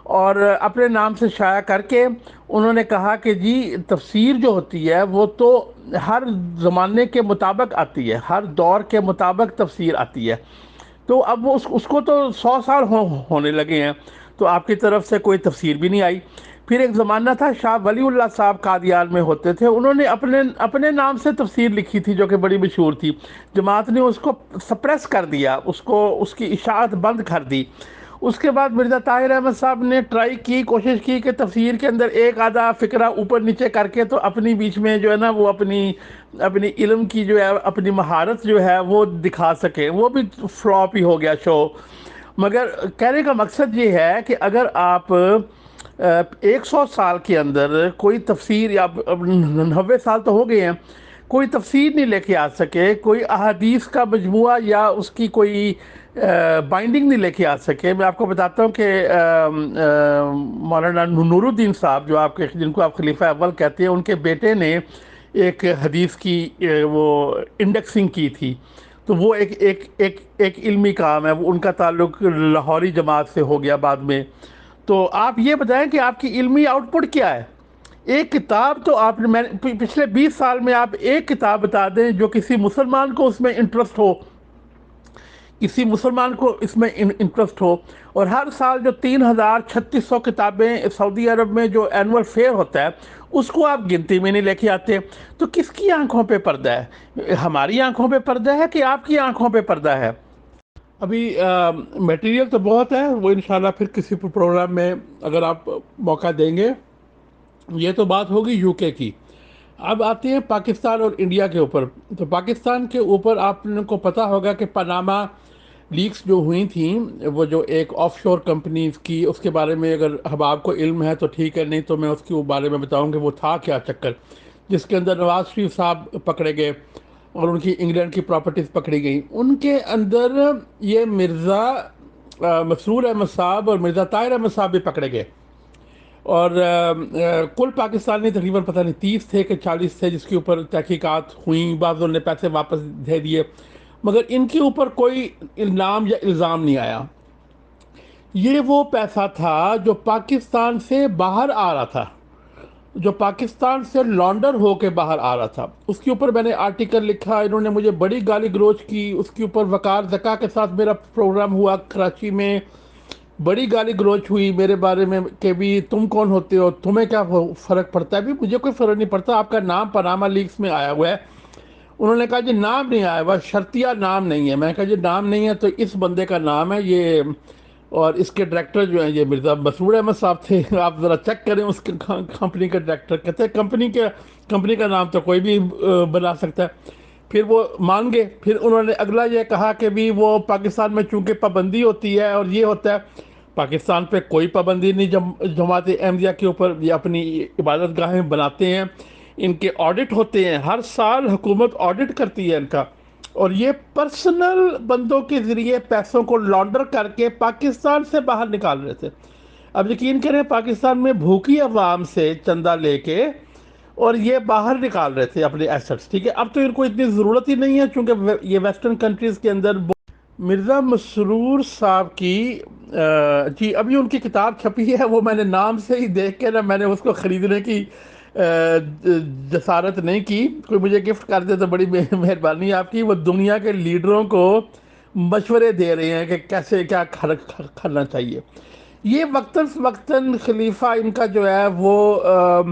اور اپنے نام سے شائع کر کے انہوں نے کہا کہ جی تفسیر جو ہوتی ہے وہ تو ہر زمانے کے مطابق آتی ہے، ہر دور کے مطابق تفسیر آتی ہے. تو اب وہ اس کو تو 100 سال ہونے لگے ہیں، تو آپ کی طرف سے کوئی تفسیر بھی نہیں آئی. پھر ایک زمانہ تھا شاہ ولی اللہ صاحب قادیان میں ہوتے تھے، انہوں نے اپنے نام سے تفسیر لکھی تھی جو کہ بڑی مشہور تھی. جماعت نے اس کو سپریس کر دیا، اس کی اشاعت بند کر دی. اس کے بعد مرزا طاہر احمد صاحب نے کوشش کی کہ تفسیر کے اندر ایک آدھا فقرہ اوپر نیچے کر کے تو اپنی بیچ میں جو ہے نا وہ اپنی علم کی جو ہے اپنی مہارت جو ہے وہ دکھا سکے. وہ بھی فلاپ ہی ہو گیا شو. مگر کہنے کا مقصد یہ ہے کہ اگر آپ 100 سال کے اندر کوئی تفسیر، یا 90 سال تو ہو گئے ہیں، کوئی تفسیر نہیں لے کے آ سکے، کوئی احادیث کا مجموعہ یا اس کی کوئی بائنڈنگ نہیں لے کے آ سکے. میں آپ کو بتاتا ہوں کہ مولانا نور الدین صاحب جو جن کو آپ خلیفہ اول کہتے ہیں، ان کے بیٹے نے ایک حدیث کی وہ انڈیکسنگ کی تھی. تو وہ ایک علمی کام ہے، وہ ان کا تعلق لاہوری جماعت سے ہو گیا بعد میں. تو آپ یہ بتائیں کہ آپ کی علمی آؤٹ پٹ کیا ہے؟ ایک کتاب تو آپ نے پچھلے 20 سال میں آپ ایک کتاب بتا دیں جو کسی مسلمان کو اس میں انٹرسٹ ہو، کسی مسلمان کو اس میں انٹرسٹ ہو. اور ہر سال جو 3600 کتابیں سعودی عرب میں جو اینول فیئر ہوتا ہے اس کو آپ گنتی میں نہیں لے کے آتے. تو کس کی آنکھوں پہ پردہ ہے؟ ہماری آنکھوں پہ پردہ ہے کہ آپ کی آنکھوں پہ پردہ ہے؟ ابھی میٹیریل تو بہت ہے، وہ انشاءاللہ پھر کسی پروگرام میں اگر آپ موقع دیں گے. یہ تو بات ہوگی یو کے کی. اب آتے ہیں پاکستان اور انڈیا کے اوپر. تو پاکستان کے اوپر آپ کو پتہ ہوگا کہ پاناما لیکس جو ہوئی تھیں، وہ جو ایک آف شور کمپنیز کی، اس کے بارے میں اگر آپ کو علم ہے تو ٹھیک ہے، نہیں تو میں اس کے بارے میں بتاؤں کہ وہ تھا کیا چکر، جس کے اندر نواز شریف صاحب پکڑے گئے اور ان کی انگلینڈ کی پراپرٹیز پکڑی گئیں. ان کے اندر یہ مرزا مسرور احمد صاحب اور مرزا طاہر احمد صاحب بھی پکڑے گئے. اور کل پاکستانی تقریباً پتہ نہیں 30 تھے کہ 40 تھے جس کے اوپر تحقیقات ہوئیں. بعضوں نے پیسے واپس دے دیے، مگر ان کے اوپر کوئی نام یا الزام نہیں آیا. یہ وہ پیسہ تھا جو پاکستان سے باہر آ رہا تھا، جو پاکستان سے لانڈر ہو کے باہر آ رہا تھا. اس کے اوپر میں نے آرٹیکل لکھا، انہوں نے مجھے بڑی گالی گلوچ کی. اس کے اوپر وقار زکا کے ساتھ میرا پروگرام ہوا کراچی میں، بڑی گالی گلوچ ہوئی میرے بارے میں کہ بھی تم کون ہوتے ہو، تمہیں کیا فرق پڑتا ہے. بھی مجھے کوئی فرق نہیں پڑتا، آپ کا نام پاناما لیکس میں آیا ہوا ہے. انہوں نے کہا جی نام نہیں آیا ہوا، شرطیہ نام نہیں ہے. میں نے کہا جی نام نہیں ہے تو اس بندے کا نام ہے یہ، اور اس کے ڈائریکٹر جو ہیں یہ مرزا مسرور احمد صاحب تھے. آپ ذرا چیک کریں اس کے کمپنی کا ڈائریکٹر. کہتے ہیں کمپنی کا نام تو کوئی بھی بنا سکتا ہے. پھر وہ مان گئے. پھر انہوں نے اگلا یہ کہا کہ بھی وہ پاکستان میں چونکہ پابندی ہوتی ہے اور یہ ہوتا ہے. پاکستان پہ کوئی پابندی نہیں جماعت احمدیہ کے اوپر. یہ اپنی عبادت گاہیں بناتے ہیں، ان کے آڈٹ ہوتے ہیں، ہر سال حکومت آڈٹ کرتی ہے ان کا. اور یہ پرسنل بندوں کے ذریعے پیسوں کو لانڈر کر کے پاکستان سے باہر نکال رہے تھے. اب یقین کریں پاکستان میں بھوکی عوام سے چندہ لے کے اور یہ باہر نکال رہے تھے اپنے ایسٹس. ٹھیک ہے، اب تو ان کو اتنی ضرورت ہی نہیں ہے چونکہ یہ ویسٹرن کنٹریز کے اندر. مرزا مسرور صاحب کی جی ابھی ان کی کتاب چھپی ہے، وہ میں نے نام سے ہی دیکھ کے نا میں نے اس کو خریدنے کی جسارت نہیں کی. کوئی مجھے گفٹ کر دے تو بڑی مہربانی آپ کی. وہ دنیا کے لیڈروں کو مشورے دے رہے ہیں کہ کیسے کیا کرنا چاہیے. یہ وقتاً خلیفہ ان کا جو ہے وہ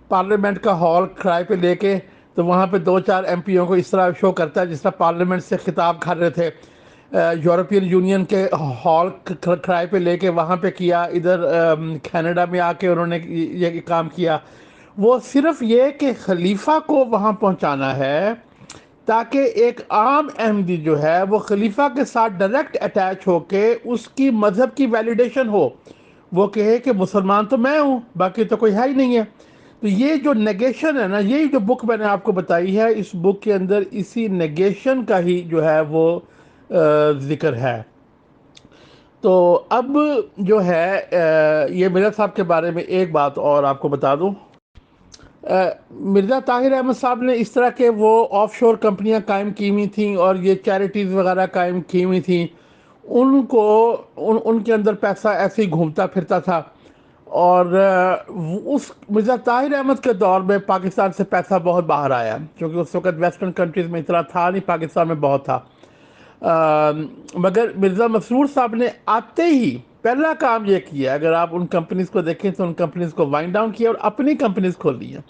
پارلیمنٹ کا ہال کرائے پہ لے کے تو وہاں پہ 2-4 ایم پیوں کو اس طرح شو کرتا ہے جس طرح پارلیمنٹ سے خطاب کر رہے تھے. یورپین یونین کے ہال کرائے پہ لے کے وہاں پہ کیا. ادھر کینیڈا میں آ کے انہوں نے یہ کام کیا. وہ صرف یہ کہ خلیفہ کو وہاں پہنچانا ہے تاکہ ایک عام احمدی جو ہے وہ خلیفہ کے ساتھ ڈائریکٹ اٹیچ ہو کے اس کی مذہب کی ویلیڈیشن ہو. وہ کہے کہ مسلمان تو میں ہوں، باقی تو کوئی ہے ہی نہیں ہے. تو یہ جو نیگیشن ہے نا، یہی جو بک میں نے آپ کو بتائی ہے، اس بک کے اندر اسی نیگیشن کا ہی جو ہے وہ ذکر ہے. تو اب جو ہے یہ مرزا صاحب کے بارے میں ایک بات اور آپ کو بتا دوں، مرزا طاہر احمد صاحب نے اس طرح کے وہ آف شور کمپنیاں قائم کی ہوئی تھیں اور یہ چیریٹیز وغیرہ قائم کی ہوئی تھیں، ان کو ان کے اندر پیسہ ایسے ہی گھومتا پھرتا تھا، اور اس مرزا طاہر احمد کے دور میں پاکستان سے پیسہ بہت باہر آیا، کیونکہ اس وقت ویسٹرن کنٹریز میں اتنا تھا نہیں، پاکستان میں بہت تھا۔ مگر مرزا مسرور صاحب نے آتے ہی پہلا کام یہ کیا، اگر آپ ان کمپنیز کو دیکھیں تو ان کمپنیز کو وائنڈ ڈاؤن کیا اور اپنی کمپنیز کھول دی ہیں،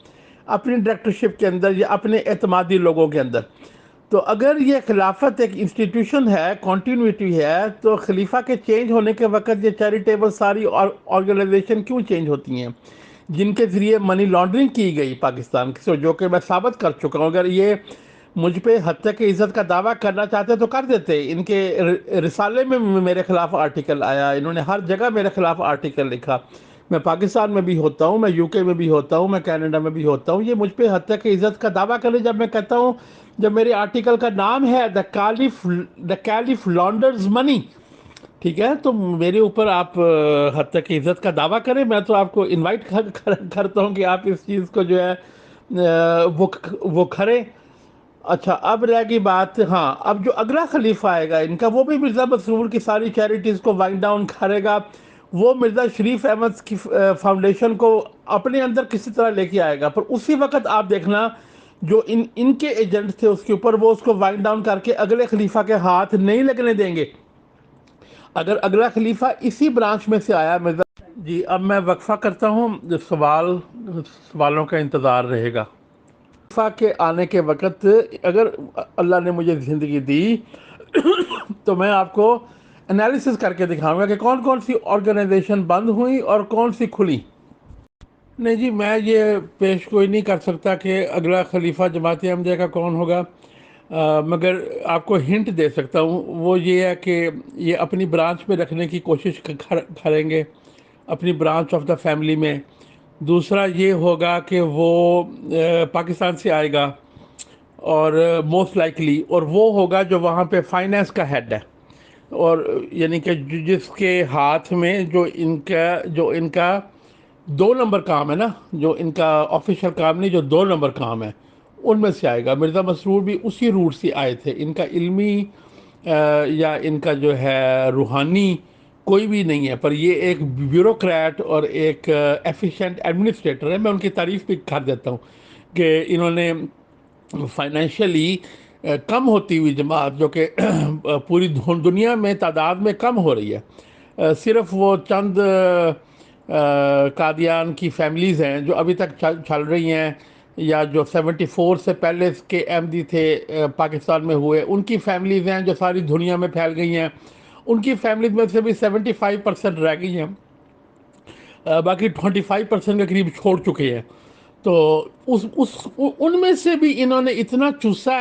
اپنی ڈائریکٹرشپ کے اندر یا اپنے اعتمادی لوگوں کے اندر۔ تو اگر یہ خلافت ایک انسٹیٹیوشن ہے، کنٹینیوٹی ہے، تو خلیفہ کے چینج ہونے کے وقت یہ چیریٹیبل ساری آرگنائزیشن کیوں چینج ہوتی ہیں، جن کے ذریعے منی لانڈرنگ کی گئی پاکستان کی، جو کہ میں ثابت کر چکا ہوں۔ اگر یہ مجھ پہ حتیٰ کہ عزت کا دعویٰ کرنا چاہتے تو کر دیتے، ان کے رسالے میں میرے خلاف آرٹیکل آیا، انہوں نے ہر جگہ میرے خلاف آرٹیکل لکھا، میں پاکستان میں بھی ہوتا ہوں، میں یو کے میں بھی ہوتا ہوں، میں کینیڈا میں بھی ہوتا ہوں، یہ مجھ پہ حتیٰ کہ عزت کا دعویٰ کرے جب میں کہتا ہوں، جب میرے آرٹیکل کا نام ہے دا کیلف لانڈرز منی، ٹھیک ہے، تو میرے اوپر آپ حتیٰ کہ عزت کا دعویٰ کریں، میں تو آپ کو انوائٹ کرتا ہوں کہ آپ اس چیز کو جو ہے وہ کھریں۔ اچھا، اب رہ گئی بات، ہاں اب جو اگلا خلیفہ آئے گا ان کا، وہ بھی مرزا مسرور کی ساری چیریٹیز کو وائنڈ ڈاؤن کرے گا، وہ مرزا شریف احمد کی فاؤنڈیشن کو اپنے اندر کسی طرح لے کے آئے گا، پر اسی وقت آپ دیکھنا جو ان کے ایجنٹ تھے اس کے اوپر، وہ اس کو وائنڈ ڈاؤن کر کے اگلے خلیفہ کے ہاتھ نہیں لگنے دیں گے۔ اگر اگلا خلیفہ اسی برانچ میں سے آیا مرزا، جی اب میں وقفہ کرتا ہوں، سوالوں کا انتظار رہے گا۔ خلیفہ کے آنے کے وقت اگر اللہ نے مجھے زندگی دی تو میں آپ کو انالیسس کر کے دکھاؤں گا کہ کون کون سی آرگنائزیشن بند ہوئی اور کون سی کھلی۔ نہیں جی، میں یہ پیش کوئی نہیں کر سکتا کہ اگلا خلیفہ جماعت احمدیہ کا کون ہوگا، مگر آپ کو ہنٹ دے سکتا ہوں، وہ یہ ہے کہ یہ اپنی برانچ میں رکھنے کی کوشش کریں گے، اپنی برانچ آف دا فیملی میں۔ دوسرا یہ ہوگا کہ وہ پاکستان سے آئے گا، اور موسٹ لائکلی، اور وہ ہوگا جو وہاں پہ فائنینس کا ہیڈ ہے، اور یعنی کہ جس کے ہاتھ میں جو ان کا 2 نمبر کام ہے نا، جو ان کا آفیشیل کام نہیں، جو 2 نمبر کام ہے، ان میں سے آئے گا۔ مرزا مسرور بھی اسی روٹ سے آئے تھے، ان کا علمی یا ان کا جو ہے روحانی کوئی بھی نہیں ہے، پر یہ ایک بیوروکریٹ اور ایک ایفیشینٹ ایڈمنسٹریٹر ہے۔ میں ان کی تعریف بھی کر دیتا ہوں کہ انہوں نے فائنینشلی کم ہوتی ہوئی جماعت، جو کہ پوری دنیا میں تعداد میں کم ہو رہی ہے، صرف وہ چند قادیان کی فیملیز ہیں جو ابھی تک چل رہی ہیں، یا جو 74 سے پہلے کے احمدی تھے پاکستان میں ہوئے، ان کی فیملیز ہیں جو ساری دنیا میں پھیل گئی ہیں، ان کی فیملیز میں سے بھی 75% رہ گئی ہیں، باقی 25% کے قریب چھوڑ چکے ہیں۔ تو ان میں سے بھی انہوں نے اتنا چوسا۔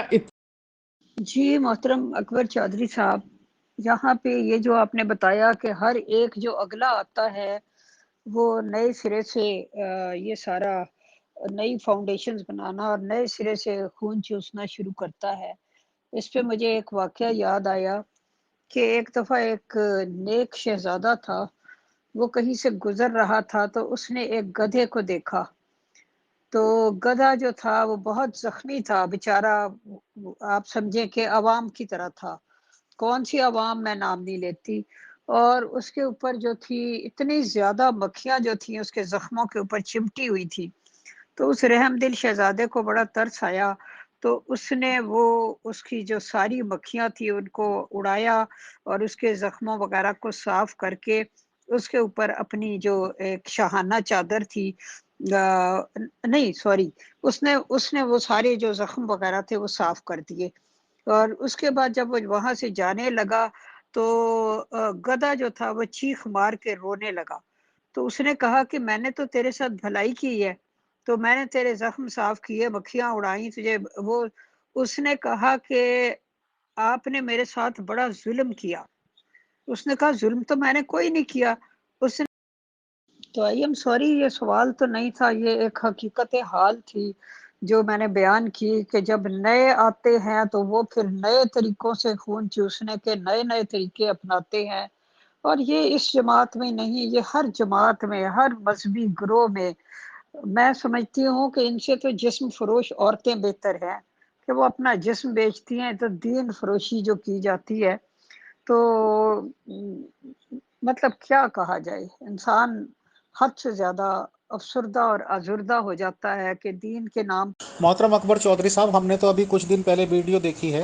جی محترم اکبر چودھری صاحب، یہاں پہ یہ جو آپ نے بتایا کہ ہر ایک جو اگلا آتا ہے وہ نئے سرے سے یہ سارا نئی فاؤنڈیشنز بنانا اور نئے سرے سے خون چوسنا شروع کرتا ہے، اس پہ مجھے ایک واقعہ یاد آیا کہ ایک دفعہ ایک نیک شہزادہ تھا، وہ کہیں سے گزر رہا تھا تو اس نے ایک گدھے کو دیکھا، تو گدھا جو تھا وہ بہت زخمی تھا بیچارہ، آپ سمجھیں کہ عوام کی طرح تھا، کون سی عوام میں نام نہیں لیتی، اور اس کے اوپر جو تھی اتنی زیادہ مکھیاں جو تھیں اس کے زخموں کے اوپر چمٹی ہوئی تھی، تو اس رحم دل شہزادے کو بڑا ترس آیا، تو اس نے وہ اس کی جو ساری مکھیاں تھی ان کو اڑایا اور اس کے زخموں وغیرہ کو صاف کر کے اس کے اوپر اپنی جو ایک شاہانہ چادر تھی، نہیں سوری، اس نے وہ سارے جو زخم وغیرہ تھے وہ صاف کر دیے، اور اس کے بعد جب وہ وہاں سے جانے لگا تو گدھا جو تھا وہ چیخ مار کے رونے لگا، تو اس نے کہا کہ میں نے تو تیرے ساتھ بھلائی کی ہے، تو میں نے تیرے زخم صاف کیے، مکھیاں اڑائیں تجھے، وہ اس نے کہا کہ آپ نے میرے ساتھ بڑا ظلم کیا، اس نے کہا ظلم تو میں نے کوئی نہیں کیا، اس نے تو آئی ایم سوری، یہ سوال تو نہیں تھا، یہ ایک حقیقت حال تھی جو میں نے بیان کی کہ جب نئے آتے ہیں تو وہ پھر نئے طریقوں سے خون چوسنے کے نئے نئے طریقے اپناتے ہیں، اور یہ اس جماعت میں نہیں، یہ ہر جماعت میں، ہر مذہبی گروہ میں میں سمجھتی ہوں کہ ان سے تو جسم فروش عورتیں بہتر ہیں، کہ وہ اپنا جسم بیچتی ہیں، تو دین فروشی جو کی جاتی ہے تو مطلب کیا کہا جائے، انسان حد سے زیادہ افسردہ اور آزردہ ہو جاتا ہے کہ دین کے نام۔ محترم اکبر چودھری صاحب، ہم نے تو ابھی کچھ دن پہلے ویڈیو دیکھی ہے،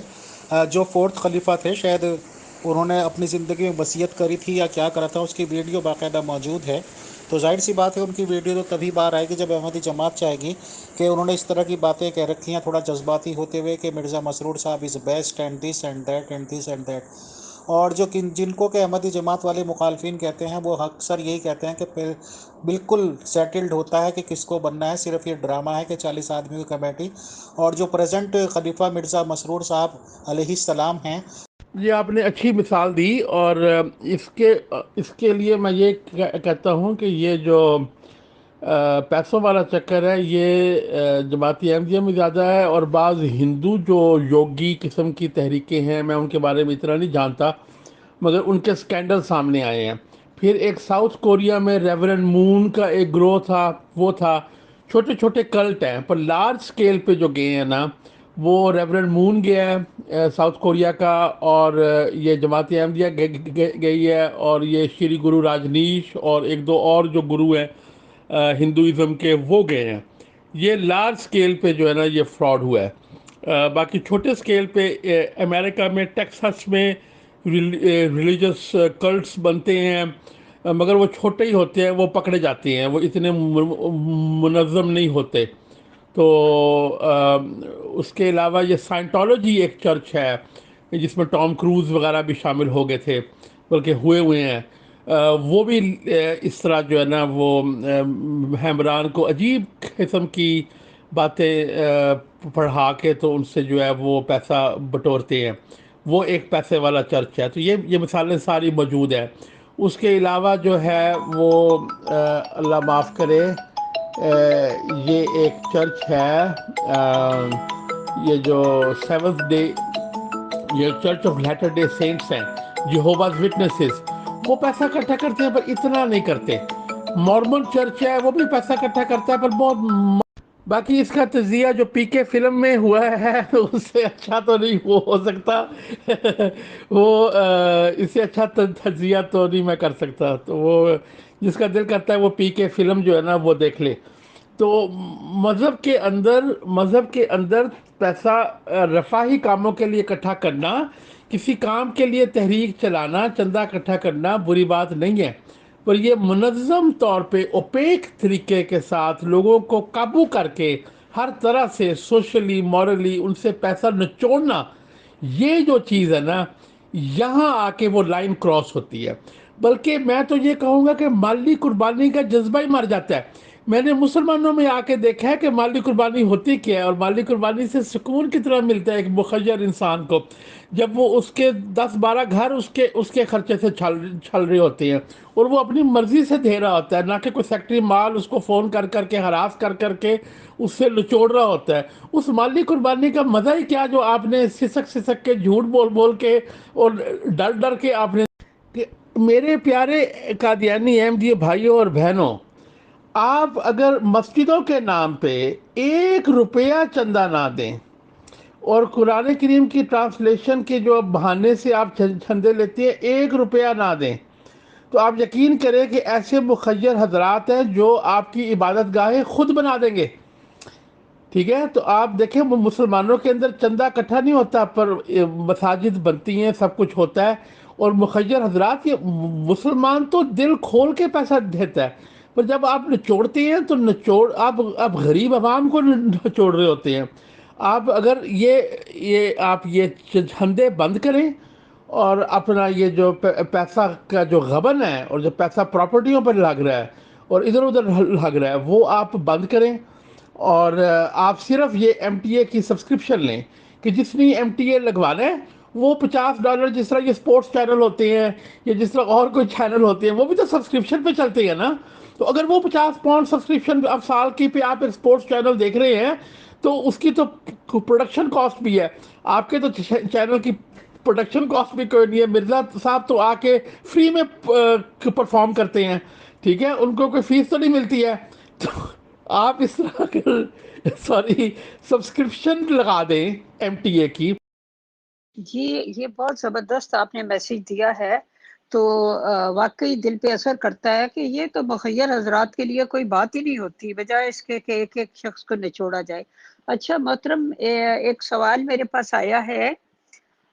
جو فورتھ خلیفہ تھے، شاید انہوں نے اپنی زندگی میں وصیت کری تھی یا کیا کرا تھا، اس کی ویڈیو باقاعدہ موجود ہے۔ تو ظاہر سی بات ہے ان کی ویڈیو تو تبھی باہر آئے گی جب احمدی جماعت چاہے گی کہ انہوں نے اس طرح کی باتیں کہہ رکھی ہیں تھوڑا جذباتی ہوتے ہوئے کہ مرزا مسرور صاحب is best and this and that and this and that, اور جن کو کہ احمدی جماعت والے مخالفین کہتے ہیں وہ اکثر یہی کہتے ہیں کہ پھر بالکل سیٹلڈ ہوتا ہے کہ کس کو بننا ہے، صرف یہ ڈرامہ ہے کہ 40 آدمیوں کی کمیٹی، اور جو پریزنٹ خلیفہ مرزا مسرور صاحب علیہ السلام ہیں۔ یہ آپ نے اچھی مثال دی، اور اس کے لیے میں یہ کہتا ہوں کہ یہ جو پیسوں والا چکر ہے یہ جماعتی احمدیہ میں زیادہ ہے، اور بعض ہندو جو یوگی قسم کی تحریکیں ہیں، میں ان کے بارے میں اتنا نہیں جانتا، مگر ان کے سکینڈل سامنے آئے ہیں۔ پھر ایک ساؤتھ کوریا میں ریورنڈ مون کا ایک گروہ تھا، وہ تھا، چھوٹے چھوٹے کلٹ ہیں پر لارج سکیل پہ جو گئے ہیں نا، وہ ریورنڈ مون گیا ہے ساؤتھ کوریا کا، اور یہ جماعتی احمدیہ گئی ہے، اور یہ شری گرو راجنیش اور ایک دو اور جو گرو ہیں ہندوازم کے، وہ گئے ہیں۔ یہ لارج سکیل پہ جو ہے نا یہ فراڈ ہوا ہے۔ باقی چھوٹے سکیل پہ امریکہ میں ٹیکساس میں ریلیجس کلٹس بنتے ہیں، مگر وہ چھوٹے ہی ہوتے ہیں، وہ پکڑے جاتے ہیں، وہ اتنے منظم نہیں ہوتے۔ تو اس کے علاوہ یہ سائنٹولوجی ایک چرچ ہے جس میں ٹام کروز وغیرہ بھی شامل ہو گئے تھے، بلکہ ہوئے ہیں، وہ بھی اس طرح جو ہے نا وہ ہمبران کو عجیب قسم کی باتیں پڑھا کے تو ان سے جو ہے وہ پیسہ بٹورتے ہیں۔ وہ ایک پیسے والا چرچ ہے۔ تو یہ مثالیں ساری موجود ہیں۔ اس کے علاوہ جو ہے وہ اللہ معاف کرے، یہ ایک چرچ ہے، یہ جو سیونتھ ڈے، یہ Church of Latter Day Saints ہیں، جہوواز وٹنسز، وہ پیسہ اکٹھا کرتے ہیں پر اتنا نہیں کرتے۔ مورمن چرچ ہے، وہ بھی پیسہ اکٹھا کرتا ہے پر بہت۔ باقی اس کا تجزیہ جو پی کے فلم میں ہوا ہے اس سے اچھا تو نہیں ہو سکتا وہ اس سے اچھا تجزیہ تو نہیں میں کر سکتا، تو وہ جس کا دل کرتا ہے وہ پی کے فلم جو ہے نا وہ دیکھ لے۔ تو مذہب کے اندر پیسہ رفاہی کاموں کے لیے اکٹھا کرنا، کسی کام کے لیے تحریک چلانا، چندہ اکٹھا کرنا بری بات نہیں ہے، پر یہ منظم طور پہ اوپیک طریقے کے ساتھ لوگوں کو قابو کر کے ہر طرح سے سوشلی مورلی ان سے پیسہ نچوڑنا، یہ جو چیز ہے نا، یہاں آ کے وہ لائن کراس ہوتی ہے۔ بلکہ میں تو یہ کہوں گا کہ مالی قربانی کا جذبہ ہی مر جاتا ہے۔ میں نے مسلمانوں میں آ کے دیکھا ہے کہ مالی قربانی ہوتی کیا ہے، اور مالی قربانی سے سکون کتنا ملتا ہے ایک مخیر انسان کو، جب وہ اس کے 10-12 گھر اس کے خرچے سے چھل رہے ہوتے ہیں، اور وہ اپنی مرضی سے دے رہا ہوتا ہے، نہ کہ کوئی سیکٹری مال اس کو فون کر کر کے ہراس کر کے اس سے نچوڑ رہا ہوتا ہے۔ اس مالی قربانی کا مزہ ہی کیا جو آپ نے سسک کے، جھوٹ بول کے اور ڈر کے آپ نے کہ میرے پیارے قادیانی احمدی بھائیوں اور بہنوں، آپ اگر مسجدوں کے نام پہ 1 روپیہ چندہ نہ دیں، اور قرآن کریم کی ٹرانسلیشن کے جو بہانے سے آپ چندے لیتے ہیں 1 روپیہ نہ دیں، تو آپ یقین کریں کہ ایسے مخیر حضرات ہیں جو آپ کی عبادت گاہیں خود بنا دیں گے۔ ٹھیک ہے، تو آپ دیکھیں مسلمانوں کے اندر چندہ اکٹھا نہیں ہوتا پر مساجد بنتی ہیں، سب کچھ ہوتا ہے، اور مخیر حضرات، یہ مسلمان تو دل کھول کے پیسہ دیتا ہے، پر جب آپ نچوڑتے ہیں تو آپ غریب عوام کو نچوڑ رہے ہوتے ہیں۔ آپ اگر آپ یہ چندے بند کریں، اور اپنا یہ جو پیسہ کا جو غبن ہے، اور جو پیسہ پراپرٹیوں پر لگ رہا ہے اور ادھر ادھر لگ رہا ہے، وہ آپ بند کریں، اور آپ صرف یہ ایم ٹی اے کی سبسکرپشن لیں کہ جس نے ایم ٹی اے لگوا لیں، وہ $50، جس طرح یہ سپورٹس چینل ہوتے ہیں یا جس طرح اور کوئی چینل ہوتے ہیں، وہ بھی تو سبسکرپشن پہ چلتے ہیں نا۔ تو اگر وہ £50 سبسکرپشن اب سال کی پہ آپ ایک سپورٹس چینل دیکھ رہے ہیں، تو اس کی تو پروڈکشن کاسٹ بھی ہے، آپ کے تو چینل کی پروڈکشن کاسٹ بھی کوئی نہیں ہے. مرزا صاحب تو آ کے فری میں پرفارم کرتے ہیں, ٹھیک ہے, ان کو کوئی فیس تو نہیں ملتی ہے. تو آپ اس طرح سوری سبسکرپشن لگا دیں ایم ٹی اے کی. جی یہ بہت زبردست آپ نے میسج دیا ہے, تو واقعی دل پہ اثر کرتا ہے کہ یہ تو مخیر حضرات کے لیے کوئی بات ہی نہیں ہوتی, بجائے اس کے کہ ایک ایک شخص کو نچوڑا جائے. اچھا محترم, ایک سوال میرے پاس آیا ہے.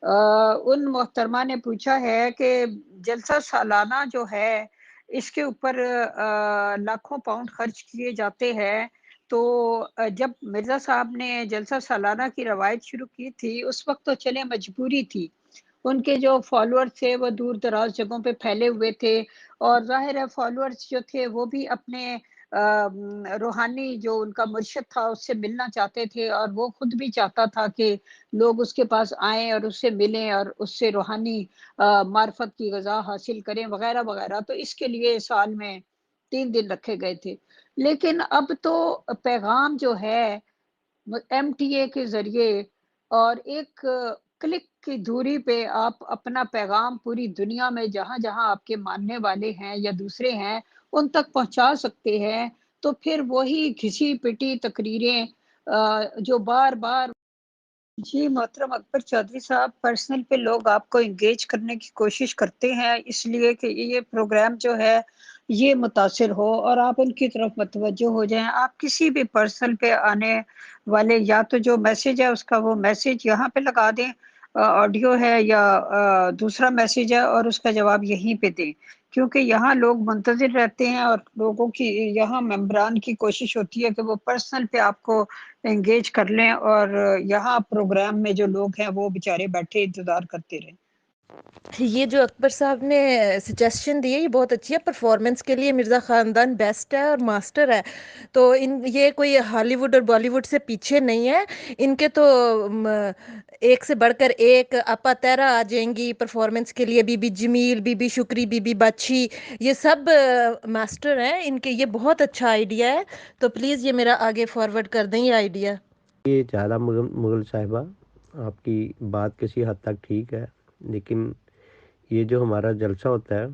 ان محترمہ نے پوچھا ہے کہ جلسہ سالانہ جو ہے اس کے اوپر لاکھوں پاؤنڈ خرچ کیے جاتے ہیں, تو جب مرزا صاحب نے جلسہ سالانہ کی روایت شروع کی تھی اس وقت تو چلے مجبوری تھی, ان کے جو فالوورز تھے وہ دور دراز جگہوں پہ پھیلے ہوئے تھے, اور ظاہر ہے فالوورز جو تھے وہ بھی اپنے روحانی جو ان کا مرشد تھا اس سے ملنا چاہتے تھے, اور وہ خود بھی چاہتا تھا کہ لوگ اس کے پاس آئیں اور اس سے ملیں اور اس سے روحانی معرفت کی غذا حاصل کریں وغیرہ وغیرہ. تو اس کے لیے سال میں 3 دن رکھے گئے تھے. لیکن اب تو پیغام جو ہے ایم ٹی اے کے ذریعے اور ایک کلک کی دوری پہ آپ اپنا پیغام پوری دنیا میں جہاں جہاں آپ کے ماننے والے ہیں یا دوسرے ہیں ان تک پہنچا سکتے ہیں. تو پھر وہی گھسی پٹی تقریریں جو بار بار. جی محترم اکبر چودھری صاحب, پرسنل پہ لوگ آپ کو انگیج کرنے کی کوشش کرتے ہیں اس لیے کہ یہ پروگرام جو ہے یہ متاثر ہو اور آپ ان کی طرف متوجہ ہو جائیں. آپ کسی بھی پرسنل پہ آنے والے یا تو جو میسج ہے اس کا وہ میسج یہاں پہ لگا دیں, آڈیو ہے یا دوسرا میسج ہے, اور اس کا جواب یہیں پہ دیں, کیونکہ یہاں لوگ منتظر رہتے ہیں اور لوگوں کی یہاں ممبران کی کوشش ہوتی ہے کہ وہ پرسنل پہ آپ کو انگیج کر لیں, اور یہاں پروگرام میں جو لوگ ہیں وہ بیچارے بیٹھے انتظار کرتے رہیں. یہ جو اکبر صاحب نے سجیشن دی ہے یہ بہت اچھی ہے. پرفارمنس کے لیے مرزا خاندان بیسٹ ہے اور ماسٹر ہے, تو یہ کوئی ہالی ووڈ اور بالی ووڈ سے پیچھے نہیں ہے. ان کے تو ایک سے بڑھ کر ایک اپا تیرا آ جائیں گی پرفارمنس کے لیے, Bibi Jamil, Bibi Shukri, Bibi Bachhi, یہ سب ماسٹر ہیں ان کے. یہ بہت اچھا آئیڈیا ہے, تو پلیز یہ میرا آگے فارورڈ کر دیں یہ آئیڈیا. یہ زیادہ مغل صاحبہ آپ کی بات کسی حد تک ٹھیک ہے, لیکن یہ جو ہمارا جلسہ ہوتا ہے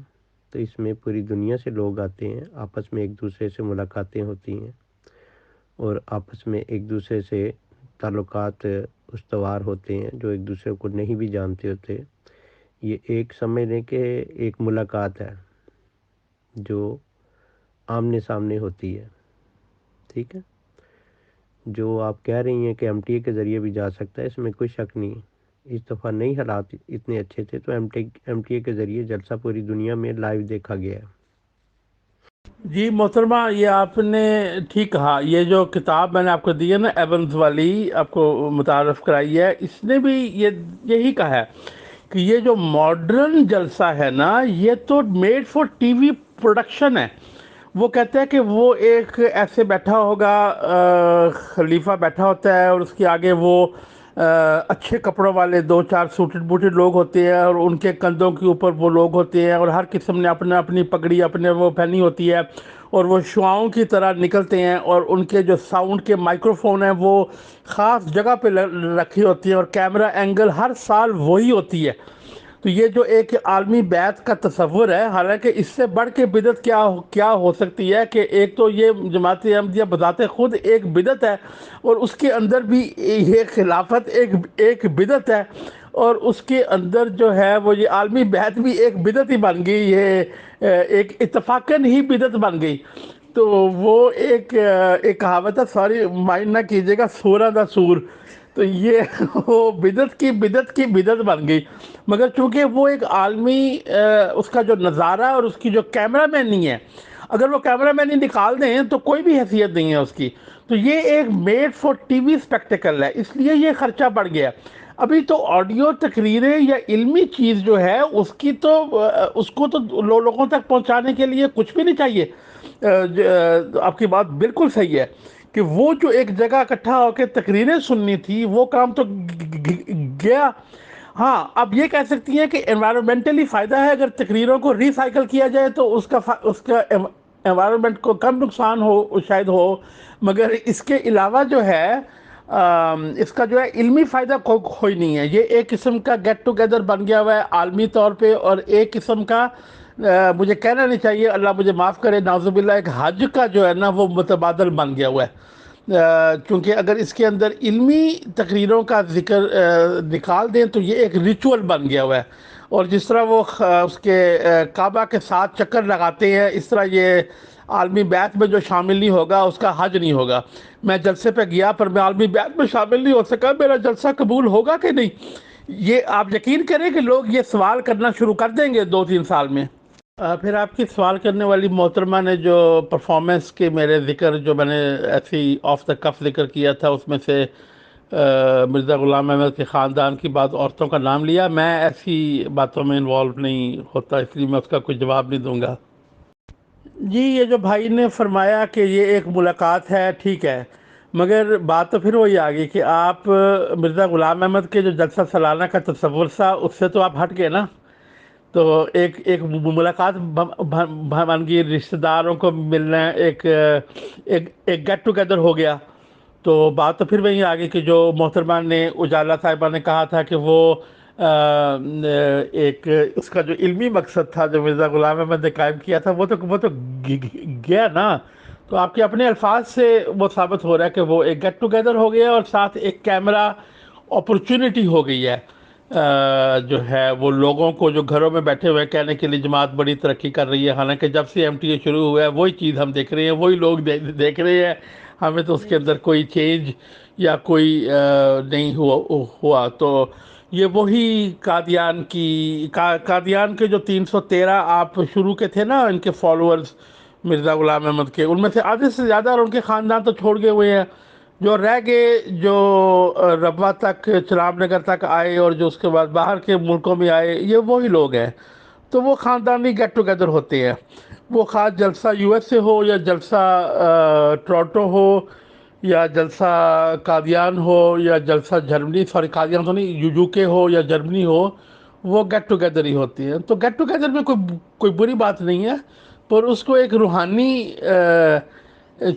تو اس میں پوری دنیا سے لوگ آتے ہیں, آپس میں ایک دوسرے سے ملاقاتیں ہوتی ہیں اور آپس میں ایک دوسرے سے تعلقات استوار ہوتے ہیں جو ایک دوسرے کو نہیں بھی جانتے ہوتے. یہ ایک سمجھ لیں کہ ایک ملاقات ہے جو آمنے سامنے ہوتی ہے, ٹھیک ہے. جو آپ کہہ رہی ہیں کہ ایم ٹی اے کے ذریعے بھی جا سکتا ہے, اس میں کوئی شک نہیں. اس دفعہ نہیں حالات اتنے اچھے تھے تو ایم ٹی اے کے ذریعے جلسہ پوری دنیا میں لائیو دیکھا گیا ہے. جی محترمہ, یہ آپ نے ٹھیک کہا. یہ جو کتاب میں نے آپ کو دی ہے نا ایونز والی, آپ کو متعارف کرائی ہے, اس نے بھی یہی کہا ہے کہ یہ جو ماڈرن جلسہ ہے نا یہ تو made for T V production ہے. وہ کہتے ہیں کہ وہ ایک ایسے بیٹھا ہوگا, خلیفہ بیٹھا ہوتا ہے اور اس کے آگے وہ اچھے کپڑوں والے 2-4 سوٹڈ بوٹڈ لوگ ہوتے ہیں, اور ان کے کندھوں کے اوپر وہ لوگ ہوتے ہیں, اور ہر قسم نے اپنی پگڑی اپنے وہ پہنی ہوتی ہے, اور وہ شعاؤں کی طرح نکلتے ہیں, اور ان کے جو ساؤنڈ کے مائکروفون ہیں وہ خاص جگہ پہ رکھی ہوتی ہیں, اور کیمرہ اینگل ہر سال وہی ہوتی ہے. تو یہ جو ایک عالمی بیعت کا تصور ہے, حالانکہ اس سے بڑھ کے بدعت کیا ہو سکتی ہے کہ ایک تو یہ جماعت احمدیہ بذات خود ایک بدعت ہے, اور اس کے اندر بھی یہ خلافت ایک بدعت ہے, اور اس کے اندر جو ہے وہ یہ عالمی بیعت بھی ایک بدعت ہی بن گئی, یہ ایک اتفاقاً ہی بدعت بن گئی. تو وہ ایک کہاوت ہے, سوری مائنڈ نہ کیجیے گا, سورہ دا سور, تو یہ وہ بدعت کی بدعت بن گئی. مگر چونکہ وہ ایک عالمی اس کا جو نظارہ اور اس کی جو کیمرہ مین نہیں ہے, اگر وہ کیمرہ مین ہی نکال دیں تو کوئی بھی حیثیت نہیں ہے اس کی. تو یہ ایک made for T V spectacle ہے, اس لیے یہ خرچہ بڑھ گیا. ابھی تو آڈیو تقریریں یا علمی چیز جو ہے اس کو تو لوگوں تک پہنچانے کے لیے کچھ بھی نہیں چاہیے. آپ کی بات بالکل صحیح ہے کہ وہ جو ایک جگہ اکٹھا ہو کے تقریریں سننی تھی وہ کام تو گیا. ہاں, اب یہ کہہ سکتی ہیں کہ انوائرمنٹلی فائدہ ہے, اگر تقریروں کو ری سائیکل کیا جائے تو اس کا انوائرمنٹ کو کم نقصان ہو شاید ہو, مگر اس کے علاوہ جو ہے اس کا جو ہے علمی فائدہ کوئی نہیں ہے. یہ ایک قسم کا گیٹ ٹوگیدر بن گیا ہوا ہے عالمی طور پہ, اور ایک قسم کا مجھے کہنا نہیں چاہیے, اللہ مجھے معاف کرے, نعوذ باللہ, ایک حج کا جو ہے نا وہ متبادل بن گیا ہوا ہے. کیونکہ اگر اس کے اندر علمی تقریروں کا ذکر نکال دیں تو یہ ایک ریچول بن گیا ہوا ہے. اور جس طرح وہ اس کے کعبہ کے ساتھ چکر لگاتے ہیں, اس طرح یہ عالمی بیعت میں جو شامل نہیں ہوگا اس کا حج نہیں ہوگا. میں جلسے پہ گیا پر میں عالمی بیعت میں شامل نہیں ہو سکا, میرا جلسہ قبول ہوگا کہ نہیں؟ یہ آپ یقین کریں کہ لوگ یہ سوال کرنا شروع کر دیں گے 2-3 سال میں. پھر آپ کی سوال کرنے والی محترمہ نے جو پرفارمنس کے میرے ذکر جو میں نے ایسی آف دا کف ذکر کیا تھا, اس میں سے مرزا غلام احمد کے خاندان کی بعض عورتوں کا نام لیا. میں ایسی باتوں میں انوالو نہیں ہوتا, اس لیے میں اس کا کوئی جواب نہیں دوں گا. جی, یہ جو بھائی نے فرمایا کہ یہ ایک ملاقات ہے, ٹھیک ہے, مگر بات تو پھر وہی آ گئی کہ آپ مرزا غلام احمد کے جو جلسہ سالانہ کا تصور تھا اس سے تو آپ ہٹ گئے نا. تو ایک ملاقات بن گئی, رشتہ داروں کو ملنا, ایک گیٹ ٹوگیدر ہو گیا. تو بات تو پھر وہیں آ گئی کہ جو محترمہ نے اجالا صاحبہ نے کہا تھا کہ وہ ایک اس کا جو علمی مقصد تھا جو مرزا غلام احمد نے قائم کیا تھا وہ تو گیا نا. تو آپ کے اپنے الفاظ سے وہ ثابت ہو رہا ہے کہ وہ ایک گیٹ ٹوگیدر ہو گیا اور ساتھ ایک کیمرہ اپرچونٹی ہو گئی ہے. جو ہے وہ لوگوں کو جو گھروں میں بیٹھے ہوئے کہنے کے لیے جماعت بڑی ترقی کر رہی ہے, حالانکہ جب سے MTA شروع ہوا ہے وہی چیز ہم دیکھ رہے ہیں, وہی لوگ دیکھ رہے ہیں, ہمیں تو اس کے اندر کوئی چینج یا کوئی نہیں ہوا. تو یہ وہی قادیان کے جو 313 آپ شروع کے تھے نا ان کے فالوورز مرزا غلام احمد کے, ان میں سے آدھے سے زیادہ اور ان کے خاندان تو چھوڑ گئے ہوئے ہیں. جو رہ گئے جو ربوہ تک, چرام نگر تک آئے اور جو اس کے بعد باہر کے ملکوں میں آئے, یہ وہی لوگ ہیں. تو وہ خاندانی گیٹ ٹوگیدر ہوتے ہیں, وہ خاص جلسہ USA ہو یا جلسہ ٹورنٹو ہو یا جلسہ قادیان ہو یا جلسہ جرمنی, قادیان تو نہیں, UK ہو یا جرمنی ہو, وہ گیٹ ٹوگیدر ہی ہوتی ہیں. تو گیٹ ٹوگیدر میں کوئی بری بات نہیں ہے, پر اس کو ایک روحانی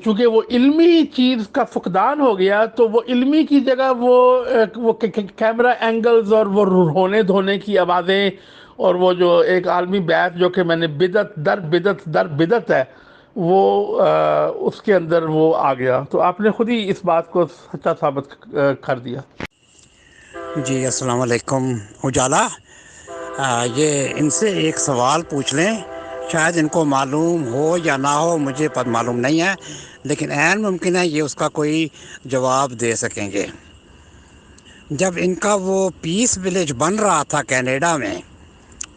چونکہ وہ علمی چیز کا فقدان ہو گیا تو وہ علمی کی جگہ وہ کیمرہ اینگلز اور وہ رونے دھونے کی آوازیں اور وہ جو ایک عالمی بیعت جو کہ میں نے بدعت در بدعت ہے وہ اس کے اندر وہ آ گیا. تو آپ نے خود ہی اس بات کو سچا ثابت کر دیا. جی السلام علیکم. اجالا, یہ ان سے ایک سوال پوچھ لیں, شاید ان کو معلوم ہو یا نہ ہو, مجھے معلوم نہیں ہے, لیکن عین ممکن ہے یہ اس کا کوئی جواب دے سکیں گے. جب ان کا وہ پیس ولیج بن رہا تھا کینیڈا میں,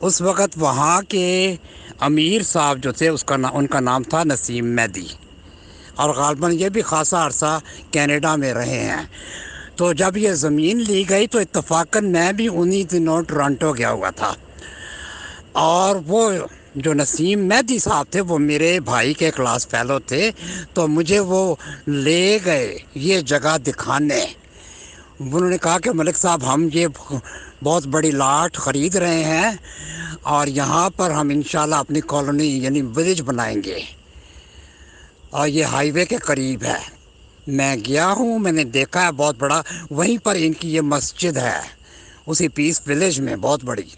اس وقت وہاں کے امیر صاحب جو تھے ان کا نام تھا نسیم مہدی, اور غالباً یہ بھی خاصا عرصہ کینیڈا میں رہے ہیں. تو جب یہ زمین لی گئی تو اتفاقاً میں بھی انہی دنوں ٹورنٹو گیا ہوا تھا, اور وہ جو نسیم مہدی صاحب تھے وہ میرے بھائی کے کلاس فیلو تھے. تو مجھے وہ لے گئے یہ جگہ دکھانے. انہوں نے کہا کہ ملک صاحب ہم یہ بہت بڑی لاٹ خرید رہے ہیں اور یہاں پر ہم انشاءاللہ اپنی کالونی یعنی ولیج بنائیں گے, اور یہ ہائی وے کے قریب ہے. میں گیا ہوں, میں نے دیکھا ہے بہت بڑا, وہیں پر ان کی یہ مسجد ہے اسی پیس ولیج میں بہت بڑی.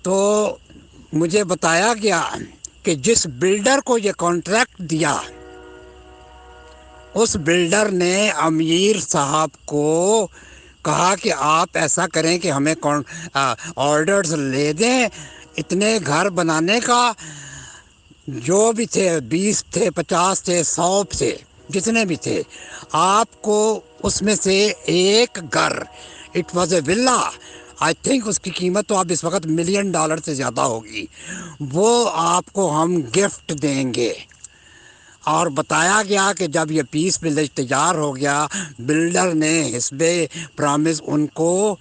تو مجھے بتایا گیا کہ جس بلڈر کو یہ کانٹریکٹ دیا اس بلڈر نے امیر صاحب کو کہا کہ آپ ایسا کریں کہ ہمیں آرڈرز لے دیں اتنے گھر بنانے کا, جو بھی تھے 20 تھے 50 تھے 100 تھے جتنے بھی تھے, آپ کو اس میں سے ایک گھر, اٹ واز اے ولا, آئی تھنک اس کی قیمت تو اب اس وقت $1 ملین سے زیادہ ہوگی, وہ آپ کو ہم گفٹ دیں گے. اور بتایا گیا کہ جب یہ پیس ولیج تیار ہو گیا, بلڈر نے حسب پرامس ان کو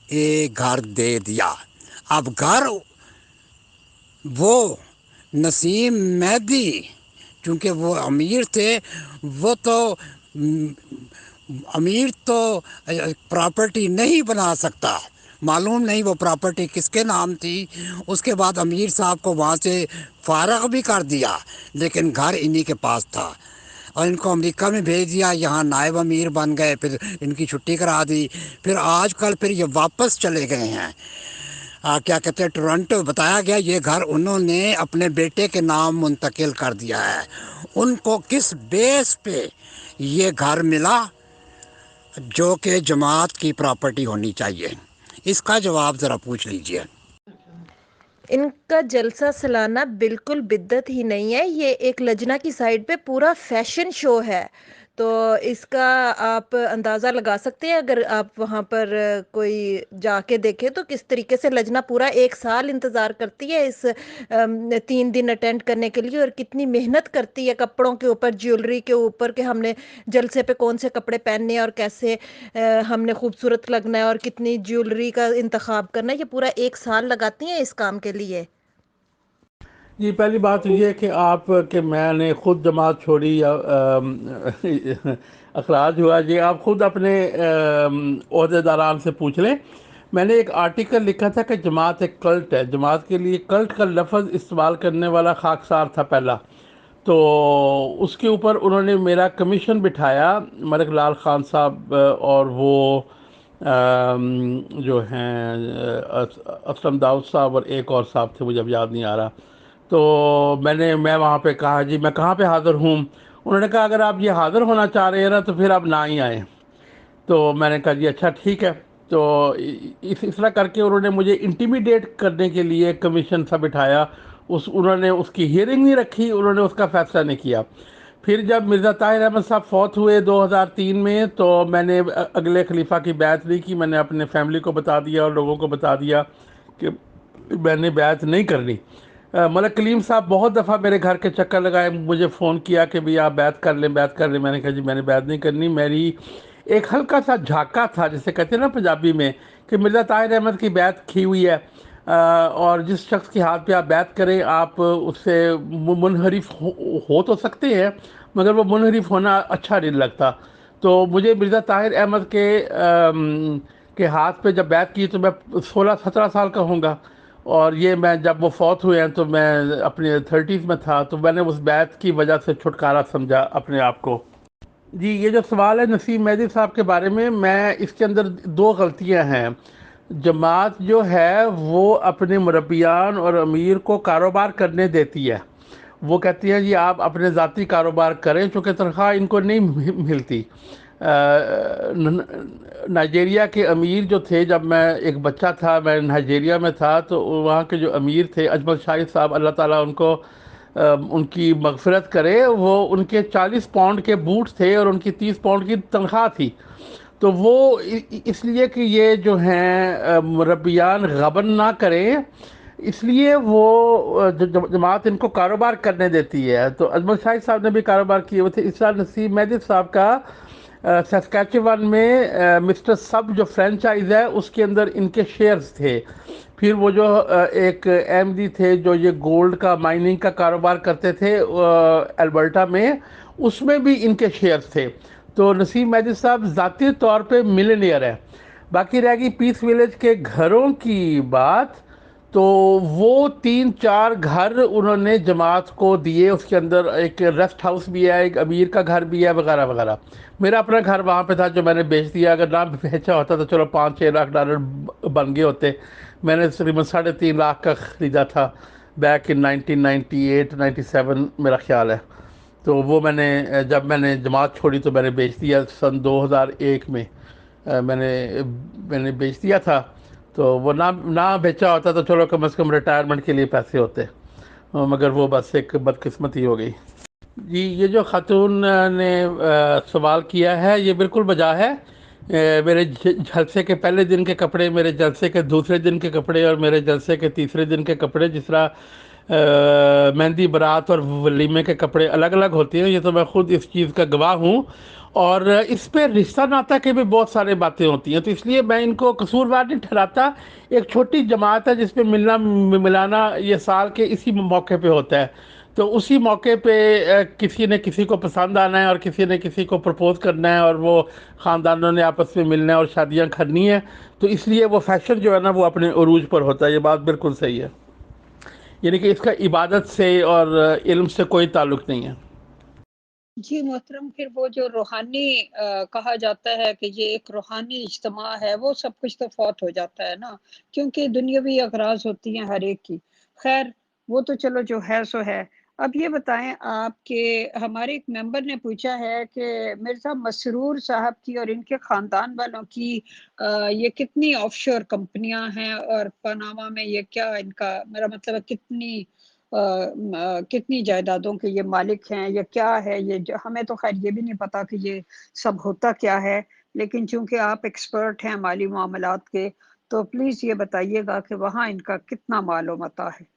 ایک گھر دے دیا. اب گھر وہ نسیم مہدی چونکہ وہ امیر تھے, وہ تو امیر تو پراپرٹی نہیں بنا سکتا, معلوم نہیں وہ پراپرٹی کس کے نام تھی. اس کے بعد امیر صاحب کو وہاں سے فارغ بھی کر دیا, لیکن گھر انہی کے پاس تھا. اور ان کو امریکہ میں بھیج دیا، یہاں نائب امیر بن گئے، پھر ان کی چھٹی کرا دی، پھر آج کل پھر یہ واپس چلے گئے ہیں کیا کہتے ہیں ٹورنٹو، بتایا گیا یہ گھر انہوں نے اپنے بیٹے کے نام منتقل کر دیا ہے۔ ان کو کس بیس پہ یہ گھر ملا جو کہ جماعت کی پراپرٹی ہونی چاہیے؟ اس کا جواب ذرا پوچھ لیجئے۔ ان کا جلسہ سالانہ بالکل بدعت ہی نہیں ہے، یہ ایک لجنہ کی سائٹ پہ پورا فیشن شو ہے، تو اس کا آپ اندازہ لگا سکتے ہیں اگر آپ وہاں پر کوئی جا کے دیکھیں تو کس طریقے سے لجنہ پورا 1 سال انتظار کرتی ہے اس 3 دن اٹینڈ کرنے کے لیے، اور کتنی محنت کرتی ہے کپڑوں کے اوپر، جیولری کے اوپر، کہ ہم نے جلسے پہ کون سے کپڑے پہننے ہیں اور کیسے ہم نے خوبصورت لگنا ہے اور کتنی جیولری کا انتخاب کرنا ہے، یہ پورا 1 سال لگاتی ہیں اس کام کے لیے۔ جی پہلی بات یہ ہے کہ میں نے خود جماعت چھوڑی یا اخراج ہوا، جی آپ خود اپنے عہدے داران سے پوچھ لیں۔ میں نے ایک آرٹیکل لکھا تھا کہ جماعت ایک کلٹ ہے، جماعت کے لیے کلٹ کا لفظ استعمال کرنے والا خاکسار تھا پہلا، تو اس کے اوپر انہوں نے میرا کمیشن بٹھایا، ملک لال خان صاحب اور وہ جو ہیں اسلم داؤد صاحب اور ایک اور صاحب تھے، مجھے اب یاد نہیں آ رہا، تو میں وہاں پہ کہا جی میں کہاں پہ حاضر ہوں؟ انہوں نے کہا اگر آپ یہ حاضر ہونا چاہ رہے ہیں نا تو پھر آپ نہ ہی آئیں۔ تو میں نے کہا جی اچھا ٹھیک ہے، تو اس طرح کر کے انہوں نے مجھے انٹیمیڈیٹ کرنے کے لیے کمیشن سا بٹھایا، انہوں نے اس کی ہیئرنگ نہیں رکھی، انہوں نے اس کا فیصلہ نہیں کیا۔ پھر جب مرزا طاہر احمد صاحب فوت ہوئے 2003 میں، تو میں نے اگلے خلیفہ کی بیعت نہیں کی، میں نے اپنے فیملی کو بتا دیا اور لوگوں کو بتا دیا کہ میں نے بیعت نہیں کرنی۔ ملک کلیم صاحب بہت دفعہ میرے گھر کے چکر لگائے، مجھے فون کیا کہ بھی آپ بیعت کر لیں بیعت کر لیں، میں نے کہا جی میں نے بیعت نہیں کرنی۔ میری ایک ہلکا سا جھاکا تھا، جسے کہتے ہیں نا پنجابی میں، کہ مرزا طاہر احمد کی بیعت کی ہوئی ہے، اور جس شخص کے ہاتھ پہ آپ بیعت کریں آپ اس سے منحرف ہو تو سکتے ہیں، مگر وہ منحرف ہونا اچھا نہیں لگتا۔ تو مجھے مرزا طاہر احمد کے ہاتھ پہ جب بیعت کی تو میں 16-17 سال کا ہوں گا، اور یہ میں جب وہ فوت ہوئے ہیں تو میں اپنے 30s میں تھا، تو میں نے اس بیعت کی وجہ سے چھٹکارا سمجھا اپنے آپ کو۔ جی یہ جو سوال ہے نسیم مہدی صاحب کے بارے میں اس کے اندر 2 غلطیاں ہیں۔ جماعت جو ہے وہ اپنے مربیان اور امیر کو کاروبار کرنے دیتی ہے، وہ کہتی ہیں جی آپ اپنے ذاتی کاروبار کریں، چونکہ تنخواہ ان کو نہیں ملتی۔ نائجیریا کے امیر جو تھے، جب میں ایک بچہ تھا میں نائجیریا میں تھا، تو وہاں کے جو امیر تھے اجمل شاہد صاحب، اللہ تعالیٰ ان کی مغفرت کرے، وہ ان کے 40 پاؤنڈ کے بوٹ تھے اور ان کی 30 پاؤنڈ کی تنخواہ تھی، تو وہ اس لیے کہ یہ جو ہیں مربیان غبن نہ کریں، اس لیے وہ جماعت ان کو کاروبار کرنے دیتی ہے۔ تو اجمل شاہد صاحب نے بھی کاروبار کیے ہوئے تھے۔ اس طرح نسیم مہدی صاحب کا سسکیچوان میں مسٹر سب جو فرینچائز ہے اس کے اندر ان کے شیئرز تھے۔ پھر وہ جو ایک احمدی تھے جو یہ گولڈ کا مائننگ کا کاروبار کرتے تھے البرٹا میں، اس میں بھی ان کے شیئرز تھے۔ تو نسیم مہدی صاحب ذاتی طور پہ ملینئر ہے۔ باقی رہ گئی پیس ولیج کے گھروں کی بات، تو وہ 3-4 گھر انہوں نے جماعت کو دیے، اس کے اندر ایک ریسٹ ہاؤس بھی ہے، ایک امیر کا گھر بھی ہے، وغیرہ وغیرہ۔ میرا اپنا گھر وہاں پہ تھا جو میں نے بیچ دیا، اگر نہ بیچا ہوتا تو چلو $5-6 لاکھ بن گئے ہوتے۔ میں نے تقریباً 3.5 لاکھ کا خریدا تھا بیک ان 1998-97 میرا خیال ہے، تو وہ جب میں نے جماعت چھوڑی تو میں نے بیچ دیا سن 2001 میں، میں نے بیچ دیا تھا، تو وہ نہ بیچا ہوتا تو چلو کم از کم ریٹائرمنٹ کے لیے پیسے ہوتے، مگر وہ بس ایک بدقسمتی ہو گئی۔ جی یہ جو خاتون نے سوال کیا ہے یہ بالکل بجا ہے۔ میرے جلسے کے پہلے دن کے کپڑے، میرے جلسے کے دوسرے دن کے کپڑے اور میرے جلسے کے تیسرے دن کے کپڑے، جس طرح مہندی برات اور ولیمے کے کپڑے الگ الگ ہوتے ہیں، یہ تو میں خود اس چیز کا گواہ ہوں، اور اس پہ رشتہ ناتا کے بھی بہت سارے باتیں ہوتی ہیں، تو اس لیے میں ان کو قصوروار نہیں ٹھہراتا۔ ایک چھوٹی جماعت ہے جس پہ ملنا ملانا یہ سال کے اسی موقع پہ ہوتا ہے، تو اسی موقع پہ کسی نے کسی کو پسند آنا ہے اور کسی نے کسی کو پرپوز کرنا ہے، اور وہ خاندانوں نے آپس میں ملنا ہے اور شادیاں کرنی ہیں، تو اس لیے وہ فیشن جو ہے نا وہ اپنے عروج پر ہوتا ہے۔ یہ بات بالکل صحیح ہے، یعنی کہ اس کا عبادت سے اور علم سے کوئی تعلق نہیں ہے۔ جی محترم، پھر وہ جو روحانی کہا جاتا ہے کہ یہ ایک روحانی اجتماع ہے، وہ سب کچھ تو فوت ہو جاتا ہے نا، کیونکہ دنیاوی اغراض ہوتی ہیں ہر ایک کی۔ خیر، وہ تو چلو جو ہے سو ہے۔ اب یہ بتائیں آپ کہ ہمارے ایک ممبر نے پوچھا ہے کہ مرزا مسرور صاحب کی اور ان کے خاندان والوں کی یہ کتنی آف شور کمپنیاں ہیں، اور پاناما میں یہ کیا ان کا، میرا مطلب ہے کتنی جائیدادوں کے یہ مالک ہیں، یا کیا ہے یہ؟ ہمیں تو خیر یہ بھی نہیں پتا کہ یہ سب ہوتا کیا ہے، لیکن چونکہ آپ ایکسپرٹ ہیں مالی معاملات کے، تو پلیز یہ بتائیے گا کہ وہاں ان کا کتنا مال و متاع ہے۔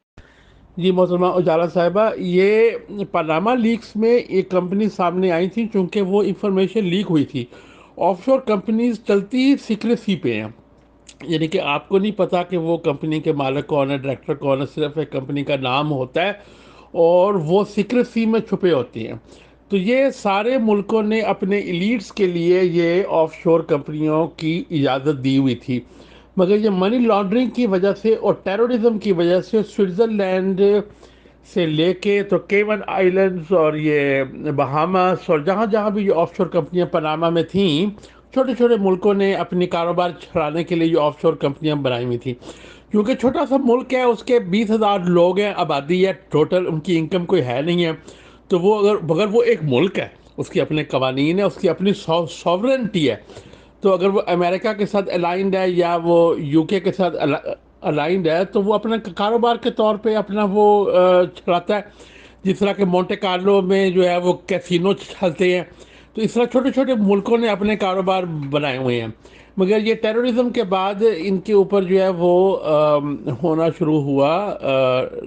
جی محترمہ اجالا صاحبہ، یہ پاناما لیکس میں ایک کمپنی سامنے آئی تھی، چونکہ وہ انفارمیشن لیک ہوئی تھی۔ آف شور کمپنیز چلتی سیکریسی پہ ہیں، یعنی کہ آپ کو نہیں پتا کہ وہ کمپنی کے مالک کون ہے، ڈائریکٹر کون ہے، صرف ایک کمپنی کا نام ہوتا ہے اور وہ سیکریسی میں چھپے ہوتی ہیں۔ تو یہ سارے ملکوں نے اپنے ایلیٹس کے لیے یہ آف شور کمپنیوں کی اجازت دی ہوئی تھی، مگر یہ منی لانڈرنگ کی وجہ سے اور ٹیرورزم کی وجہ سے سوئٹزرلینڈ سے لے کے تو کیمن آئیلینڈز اور یہ بہاماس اور جہاں جہاں بھی یہ آف شور کمپنیاں پاناما میں تھیں، چھوٹے چھوٹے ملکوں نے اپنی کاروبار چلانے کے لیے یہ آف شور کمپنیاں بنائی ہوئی تھیں۔ کیونکہ چھوٹا سا ملک ہے، اس کے 20,000 لوگ ہیں، آبادی ہے ٹوٹل، ان کی انکم کوئی ہے نہیں ہے، تو وہ اگر وہ ایک ملک ہے، اس کے اپنے قوانین ہے، اس کی اپنی ساورنٹی ہے، تو اگر وہ امریکہ کے ساتھ الائنڈ ہے یا وہ یو کے کے ساتھ الائنڈ ہے، تو وہ اپنا کاروبار کے طور پہ اپنا وہ چلاتا ہے، جس طرح کہ مونٹے کارلو میں جو ہے وہ کیسینو چلتے ہیں۔ تو اس طرح چھوٹے چھوٹے ملکوں نے اپنے کاروبار بنائے ہوئے ہیں، مگر یہ ٹیرورزم کے بعد ان کے اوپر جو ہے وہ ہونا شروع ہوا،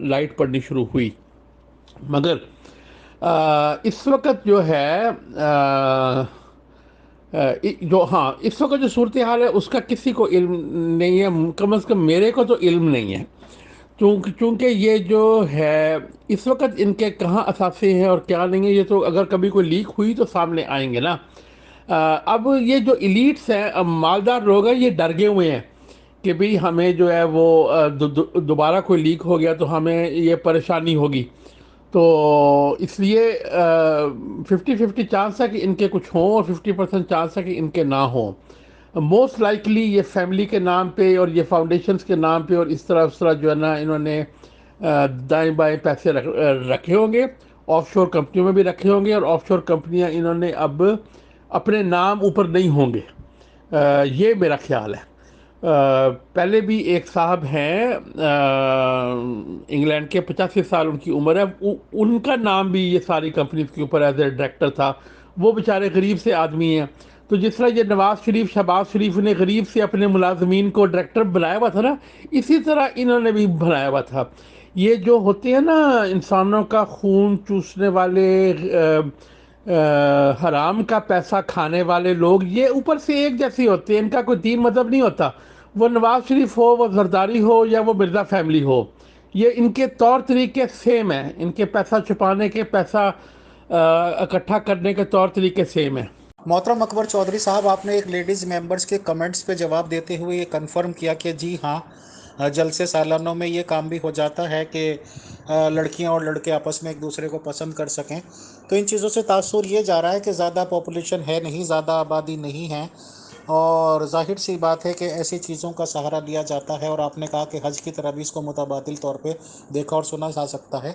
لائٹ پڑنی شروع ہوئی۔ مگر اس وقت جو ہے اس وقت جو صورتحال ہے اس کا کسی کو علم نہیں ہے، کم از کم میرے کو تو علم نہیں ہے، چونکہ یہ جو ہے اس وقت ان کے کہاں اثاثے ہیں اور کیا نہیں ہے، یہ تو اگر کبھی کوئی لیک ہوئی تو سامنے آئیں گے نا۔ اب یہ جو ایلیٹس ہیں، مالدار لوگ ہیں، یہ ڈر گئے ہوئے ہیں کہ بھئی ہمیں جو ہے وہ دوبارہ کوئی لیک ہو گیا تو ہمیں یہ پریشانی ہوگی، تو اس لیے 50-50 چانس ہے کہ ان کے کچھ ہوں اور 50% چانس ہے کہ ان کے نہ ہوں۔ موسٹ لائکلی یہ فیملی کے نام پہ اور یہ فاؤنڈیشنز کے نام پہ اور اس طرح جو ہے نا انہوں نے دائیں بائیں پیسے رکھے ہوں گے، آف شور کمپنیوں میں بھی رکھے ہوں گے، اور آف شور کمپنیاں انہوں نے اب اپنے نام اوپر نہیں ہوں گے، یہ میرا خیال ہے۔ پہلے بھی ایک صاحب ہیں انگلینڈ کے، 85 سال ان کی عمر ہے، ان کا نام بھی یہ ساری کمپنیز کے اوپر ایز اے ڈائریکٹر تھا، وہ بیچارے غریب سے آدمی ہیں۔ تو جس طرح یہ نواز شریف، شہباز شریف نے غریب سے اپنے ملازمین کو ڈائریکٹر بنایا ہوا تھا نا، اسی طرح انہوں نے بھی بنایا ہوا تھا۔ یہ جو ہوتے ہیں نا انسانوں کا خون چوسنے والے، حرام کا پیسہ کھانے والے لوگ، یہ اوپر سے ایک جیسے ہوتے ہیں، ان کا کوئی دین مذہب نہیں ہوتا، وہ نواز شریف ہو، وہ زرداری ہو، یا وہ مرزا فیملی ہو، یہ ان کے طور طریقے سیم ہیں، ان کے پیسہ چھپانے کے، پیسہ اکٹھا کرنے کے طور طریقے سیم ہیں۔ محترم اکبر چودھری صاحب، آپ نے ایک لیڈیز ممبرز کے کمنٹس پہ جواب دیتے ہوئے یہ کنفرم کیا کہ جی ہاں، جلسے سالانوں میں یہ کام بھی ہو جاتا ہے کہ لڑکیاں اور لڑکے آپس میں ایک دوسرے کو پسند کر سکیں۔ تو ان چیزوں سے تاثر یہ جا رہا ہے کہ زیادہ پاپولیشن ہے نہیں، زیادہ آبادی نہیں ہے، اور ظاہر سی بات ہے کہ ایسی چیزوں کا سہارا لیا جاتا ہے، اور آپ نے کہا کہ حج کی طرح بھی اس کو متبادل طور پہ دیکھا اور سنا جا سکتا ہے۔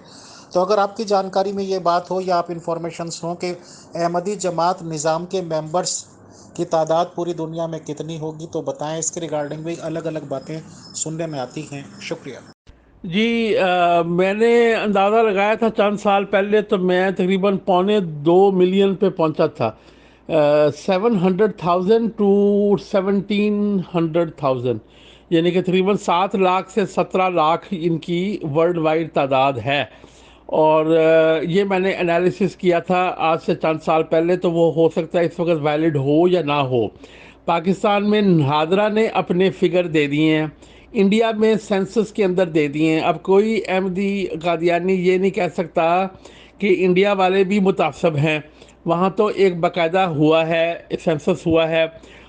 تو اگر آپ کی جانکاری میں یہ بات ہو یا آپ انفارمیشنز ہوں کہ احمدی جماعت نظام کے ممبرز کی تعداد پوری دنیا میں کتنی ہوگی تو بتائیں، اس کے ریگارڈنگ بھی الگ الگ باتیں سننے میں آتی ہیں۔ شکریہ۔ جی میں نے اندازہ لگایا تھا چند سال پہلے، تو میں تقریباً 2.25 ملین پہ پہنچا تھا، 700,000 ٹو 1700,000، یعنی کہ تقریباً 7 لاکھ سے 17 لاکھ ان کی ورلڈ وائڈ تعداد ہے۔ اور یہ میں نے انالیسس کیا تھا آج سے چند سال پہلے، تو وہ ہو سکتا ہے اس وقت ویلڈ ہو یا نہ ہو۔ پاکستان میں نادرا نے اپنے فگر دے دیے ہیں، انڈیا میں سینسس کے اندر دے دیے ہیں۔ اب کوئی احمدی قادیانی یہ نہیں کہہ سکتا کہ انڈیا والے بھی متعصب ہیں، وہاں تو ایک باقاعدہ ہوا ہے، سینسس ہوا ہے،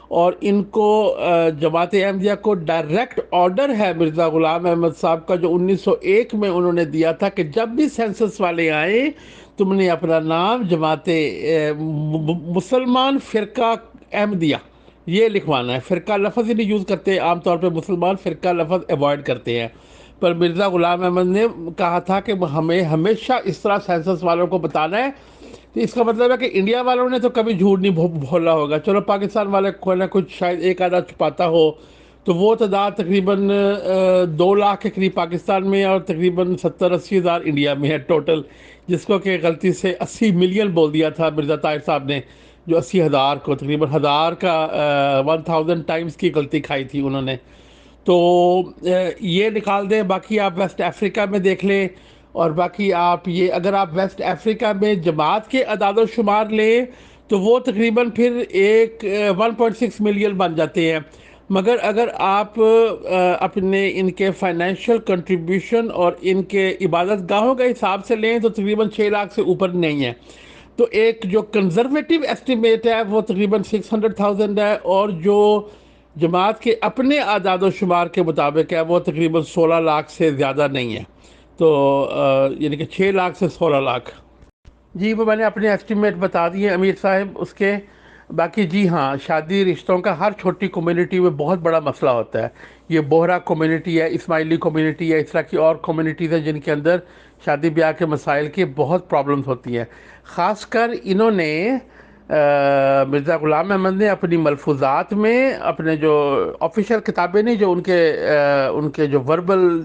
اور ان کو جماعت احمدیہ کو ڈائریکٹ آرڈر ہے مرزا غلام احمد صاحب کا، جو 1901 میں انہوں نے دیا تھا کہ جب بھی سینسس والے آئیں تم نے اپنا نام جماعت مسلمان فرقہ احمدیہ یہ لکھوانا ہے. فرقہ لفظ ہی نہیں یوز کرتے عام طور پہ، مسلمان فرقہ لفظ ایوائڈ کرتے ہیں. پر مرزا غلام احمد نے کہا تھا کہ ہمیں ہمیشہ اس طرح سینسس والوں کو بتانا ہے. تو اس کا مطلب ہے کہ انڈیا والوں نے تو کبھی جھوٹ نہیں بولا ہوگا. چلو پاکستان والے کوئی نہ کچھ شاید ایک آدھا چھپاتا ہو. تو وہ تعداد تقریباً 2 لاکھ کے قریب پاکستان میں اور تقریباً 70-80 ہزار انڈیا میں ہے ٹوٹل، جس کو کہ غلطی سے 80 ملین بول دیا تھا مرزا طاہر صاحب نے، جو 80 ہزار کو تقریباً ہزار کا 1000 ٹائمز کی غلطی کھائی تھی انہوں نے. تو یہ نکال دیں. باقی آپ ویسٹ افریقہ میں دیکھ لیں، اور باقی آپ یہ اگر آپ ویسٹ افریقہ میں جماعت کے اعداد و شمار لیں تو وہ تقریباً پھر 1.6 ملین بن جاتے ہیں. مگر اگر آپ اپنے ان کے فائنینشیل کنٹریبیوشن اور ان کے عبادت گاہوں کے حساب سے لیں تو تقریباً 6 لاکھ سے اوپر نہیں ہے. تو ایک جو کنزرویٹو ایسٹیمیٹ ہے وہ تقریباً 600,000 ہے، اور جو جماعت کے اپنے اعداد و شمار کے مطابق ہے وہ تقریباً 16 لاکھ سے زیادہ نہیں ہے. تو یعنی کہ 6 لاکھ سے 16 لاکھ. جی وہ میں نے اپنے ایسٹیمیٹ بتا دیے امیر صاحب اس کے. باقی جی ہاں، شادی رشتوں کا ہر چھوٹی کمیونٹی میں بہت بڑا مسئلہ ہوتا ہے. یہ بوہرا کمیونٹی ہے، اسماعیلی کمیونٹی ہے، اس طرح کی اور کمیونٹیز ہیں جن کے اندر شادی بیاہ کے مسائل کی بہت پرابلمز ہوتی ہیں. خاص کر انہوں نے مرزا غلام احمد نے اپنی ملفوظات میں، اپنے جو آفیشیل کتابیں نہیں، جو ان کے جو وربل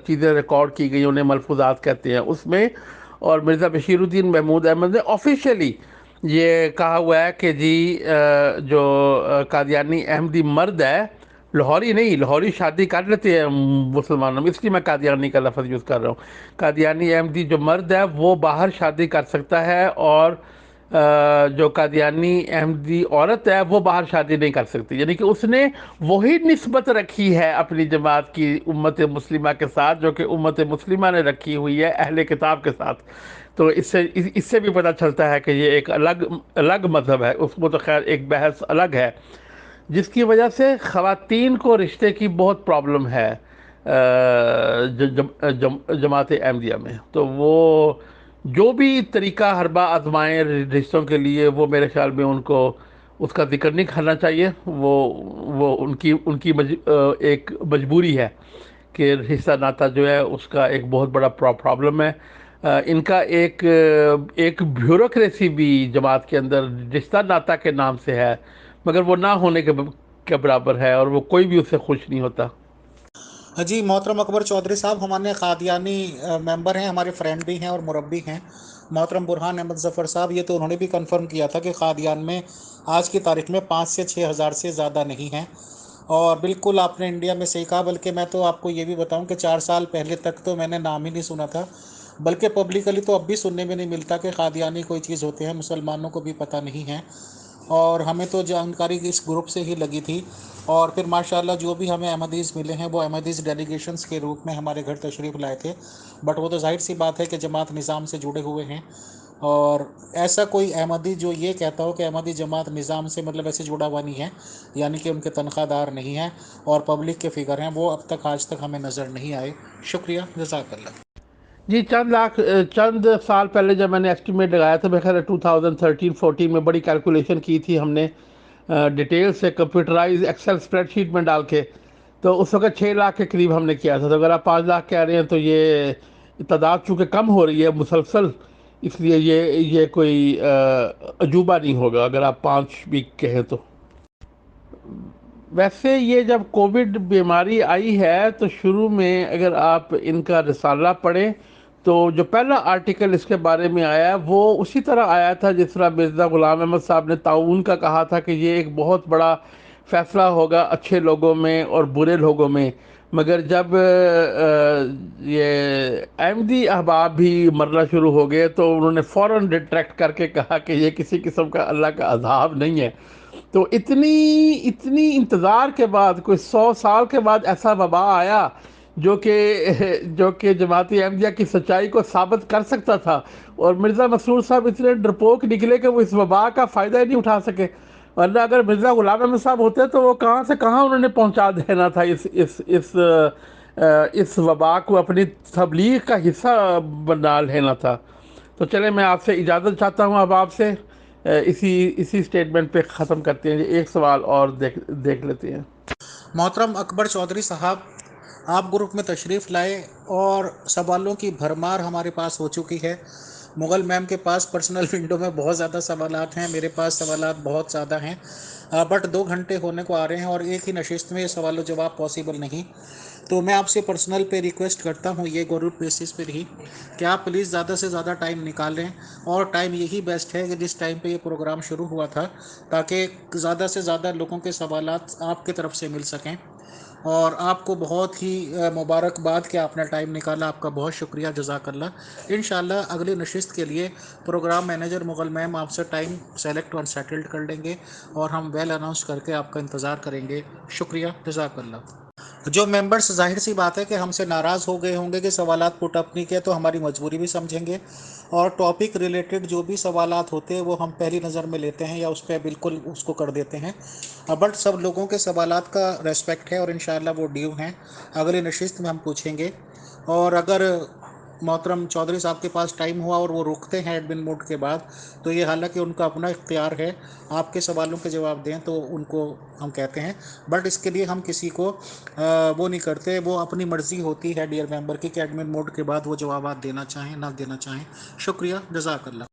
چیزیں ریکارڈ کی گئی انہیں ملفوظات کہتے ہیں، اس میں، اور مرزا بشیر الدین محمود احمد نے آفیشیلی یہ کہا ہوا ہے کہ جی جو قادیانی احمدی مرد ہے، لاہوری نہیں، لاہوری شادی کر لیتے ہیں مسلمانوں میں، اس لیے میں قادیانی کا لفظ یوز کر رہا ہوں. قادیانی احمدی جو مرد ہے وہ باہر شادی کر سکتا ہے، اور جو قادیانی احمدی عورت ہے وہ باہر شادی نہیں کر سکتی. یعنی کہ اس نے وہی نسبت رکھی ہے اپنی جماعت کی امت مسلمہ کے ساتھ جو کہ امت مسلمہ نے رکھی ہوئی ہے اہل کتاب کے ساتھ. تو اس سے بھی پتہ چلتا ہے کہ یہ ایک الگ مذہب ہے. اس کو تو خیر ایک بحث الگ ہے، جس کی وجہ سے خواتین کو رشتے کی بہت پرابلم ہے جماعت احمدیہ میں. تو وہ جو بھی طریقہ حربہ آزمائیں رشتوں کے لیے، وہ میرے خیال میں ان کو اس کا ذکر نہیں کرنا چاہیے. وہ ان کی ایک مجبوری ہے کہ رشتہ ناتا جو ہے اس کا ایک بہت بڑا پرابلم ہے. ان کا ایک بیوروکریسی بھی جماعت کے اندر رشتہ ناتا کے نام سے ہے، مگر وہ نہ ہونے کے برابر ہے، اور وہ کوئی بھی اس سے خوش نہیں ہوتا. جی محترم اکبر چودھری صاحب ہمارے قادیانی ممبر ہیں، ہمارے فرینڈ بھی ہیں اور مربی ہیں. محترم برہان احمد ظفر صاحب، یہ تو انہوں نے بھی کنفرم کیا تھا کہ قادیان میں آج کی تاریخ میں 5 سے 6 ہزار سے زیادہ نہیں ہیں. اور بالکل آپ نے انڈیا میں صحیح کہا. بلکہ میں تو آپ کو یہ بھی بتاؤں کہ 4 سال پہلے تک تو میں نے نام ہی نہیں سنا تھا، بلکہ پبلکلی تو اب بھی سننے میں نہیں ملتا کہ قادیانی کوئی چیز ہوتے ہیں. مسلمانوں کو بھی پتہ نہیں ہے، اور ہمیں تو جانکاری اس گروپ سے ہی لگی تھی. اور پھر ماشاءاللہ جو بھی ہمیں احمدیز ملے ہیں وہ احمدیز ڈیلیگیشنز کے روپ میں ہمارے گھر تشریف لائے تھے. بٹ وہ تو ظاہر سی بات ہے کہ جماعت نظام سے جڑے ہوئے ہیں، اور ایسا کوئی احمدی جو یہ کہتا ہو کہ احمدی جماعت نظام سے مطلب ایسے جڑا ہوا نہیں ہے، یعنی کہ ان کے تنخواہ دار نہیں ہیں اور پبلک کے فگر ہیں، وہ اب تک آج تک ہمیں نظر نہیں آئے. شکریہ، جزاک اللہ. جی چند سال پہلے جب میں نے ایسٹیمیٹ لگایا تھا، میرے خیال 2013-14 میں بڑی کیلکولیشن کی تھی ہم نے ڈیٹیل سے کمپیوٹرائز ایکسل اسپریڈ شیٹ میں ڈال کے. تو اس وقت 6 لاکھ کے قریب ہم نے کیا تھا. تو اگر آپ 5 لاکھ کہہ رہے ہیں تو یہ تعداد چونکہ کم ہو رہی ہے مسلسل، اس لیے یہ کوئی عجوبہ نہیں ہوگا اگر آپ 5 بھی کہیں تو. ویسے یہ جب کووڈ بیماری آئی ہے تو شروع میں اگر آپ ان کا رسالہ پڑھیں تو جو پہلا آرٹیکل اس کے بارے میں آیا وہ اسی طرح آیا تھا جس طرح مرزا غلام احمد صاحب نے تعاون کا کہا تھا کہ یہ ایک بہت بڑا فیصلہ ہوگا اچھے لوگوں میں اور برے لوگوں میں. مگر جب یہ احمدی احباب بھی مرنا شروع ہو گئے تو انہوں نے فوراً ریٹریکٹ کر کے کہا کہ یہ کسی قسم کا اللہ کا عذاب نہیں ہے. تو اتنی انتظار کے بعد، کوئی 100 سال کے بعد ایسا وبا آیا جو کہ جماعت احمدیہ کی سچائی کو ثابت کر سکتا تھا، اور مرزا مسرور صاحب اتنے ڈرپوک نکلے کہ وہ اس وبا کا فائدہ ہی نہیں اٹھا سکے. ورنہ اگر مرزا غلام احمد صاحب ہوتے تو وہ کہاں سے کہاں انہوں نے پہنچا دینا تھا اس وبا کو، اپنی تبلیغ کا حصہ بنا لینا تھا. تو چلے میں آپ سے اجازت چاہتا ہوں اب آپ سے اسی سٹیٹمنٹ پہ ختم کرتے ہیں. ایک سوال اور دیکھ لیتے ہیں. محترم اکبر چودھری صاحب، آپ گروپ میں تشریف لائے اور سوالوں کی بھرمار ہمارے پاس ہو چکی ہے. مغل میم کے پاس پرسنل ونڈو میں بہت زیادہ سوالات ہیں، میرے پاس سوالات بہت زیادہ ہیں، بٹ 2 گھنٹے ہونے کو آ رہے ہیں اور ایک ہی نشست میں سوال و جواب پاسبل نہیں. تو میں آپ سے پرسنل پہ ریکویسٹ کرتا ہوں، یہ گروپ بیسس پہ ہی، کہ آپ پلیز زیادہ سے زیادہ ٹائم نکالیں. اور ٹائم یہی بیسٹ ہے کہ جس ٹائم پہ یہ پروگرام شروع ہوا تھا، تاکہ زیادہ سے زیادہ لوگوں کے سوالات آپ کی طرف سے مل سکیں. اور آپ کو بہت ہی مبارکباد کہ آپ نے ٹائم نکالا، آپ کا بہت شکریہ، جزاک اللہ. انشاءاللہ اگلی نشست کے لیے پروگرام مینیجر مغل میم آپ سے ٹائم سیلیکٹ اور سیٹلڈ کر لیں گے اور ہم ویل اناؤنس کر کے آپ کا انتظار کریں گے. شکریہ، جزاک اللہ. جو ممبرس ظاہر سی بات ہے کہ ہم سے ناراض ہو گئے ہوں گے کہ سوالات پٹ اپ نہیں کیے، تو ہماری مجبوری بھی سمجھیں گے، اور ٹاپک ریلیٹڈ جو بھی سوالات ہوتے ہیں وہ ہم پہلی نظر میں لیتے ہیں یا اس پہ بالکل اس کو کر دیتے ہیں. بٹ سب لوگوں کے سوالات کا ریسپیکٹ ہے اور انشاءاللہ وہ ڈیو ہیں، اگلی نشست میں ہم پوچھیں گے. اور اگر محترم چودھری صاحب کے پاس ٹائم ہوا اور وہ رکتے ہیں ایڈمن موڈ کے بعد، تو یہ حالانکہ ان کا اپنا اختیار ہے، آپ کے سوالوں کے جواب دیں تو ان کو ہم کہتے ہیں. بٹ اس کے لیے ہم کسی کو وہ نہیں کرتے، وہ اپنی مرضی ہوتی ہے ڈیئر ممبر کی کہ ایڈمن موڈ کے بعد وہ جوابات دینا چاہیں نہ دینا چاہیں. شکریہ، جزاک اللہ.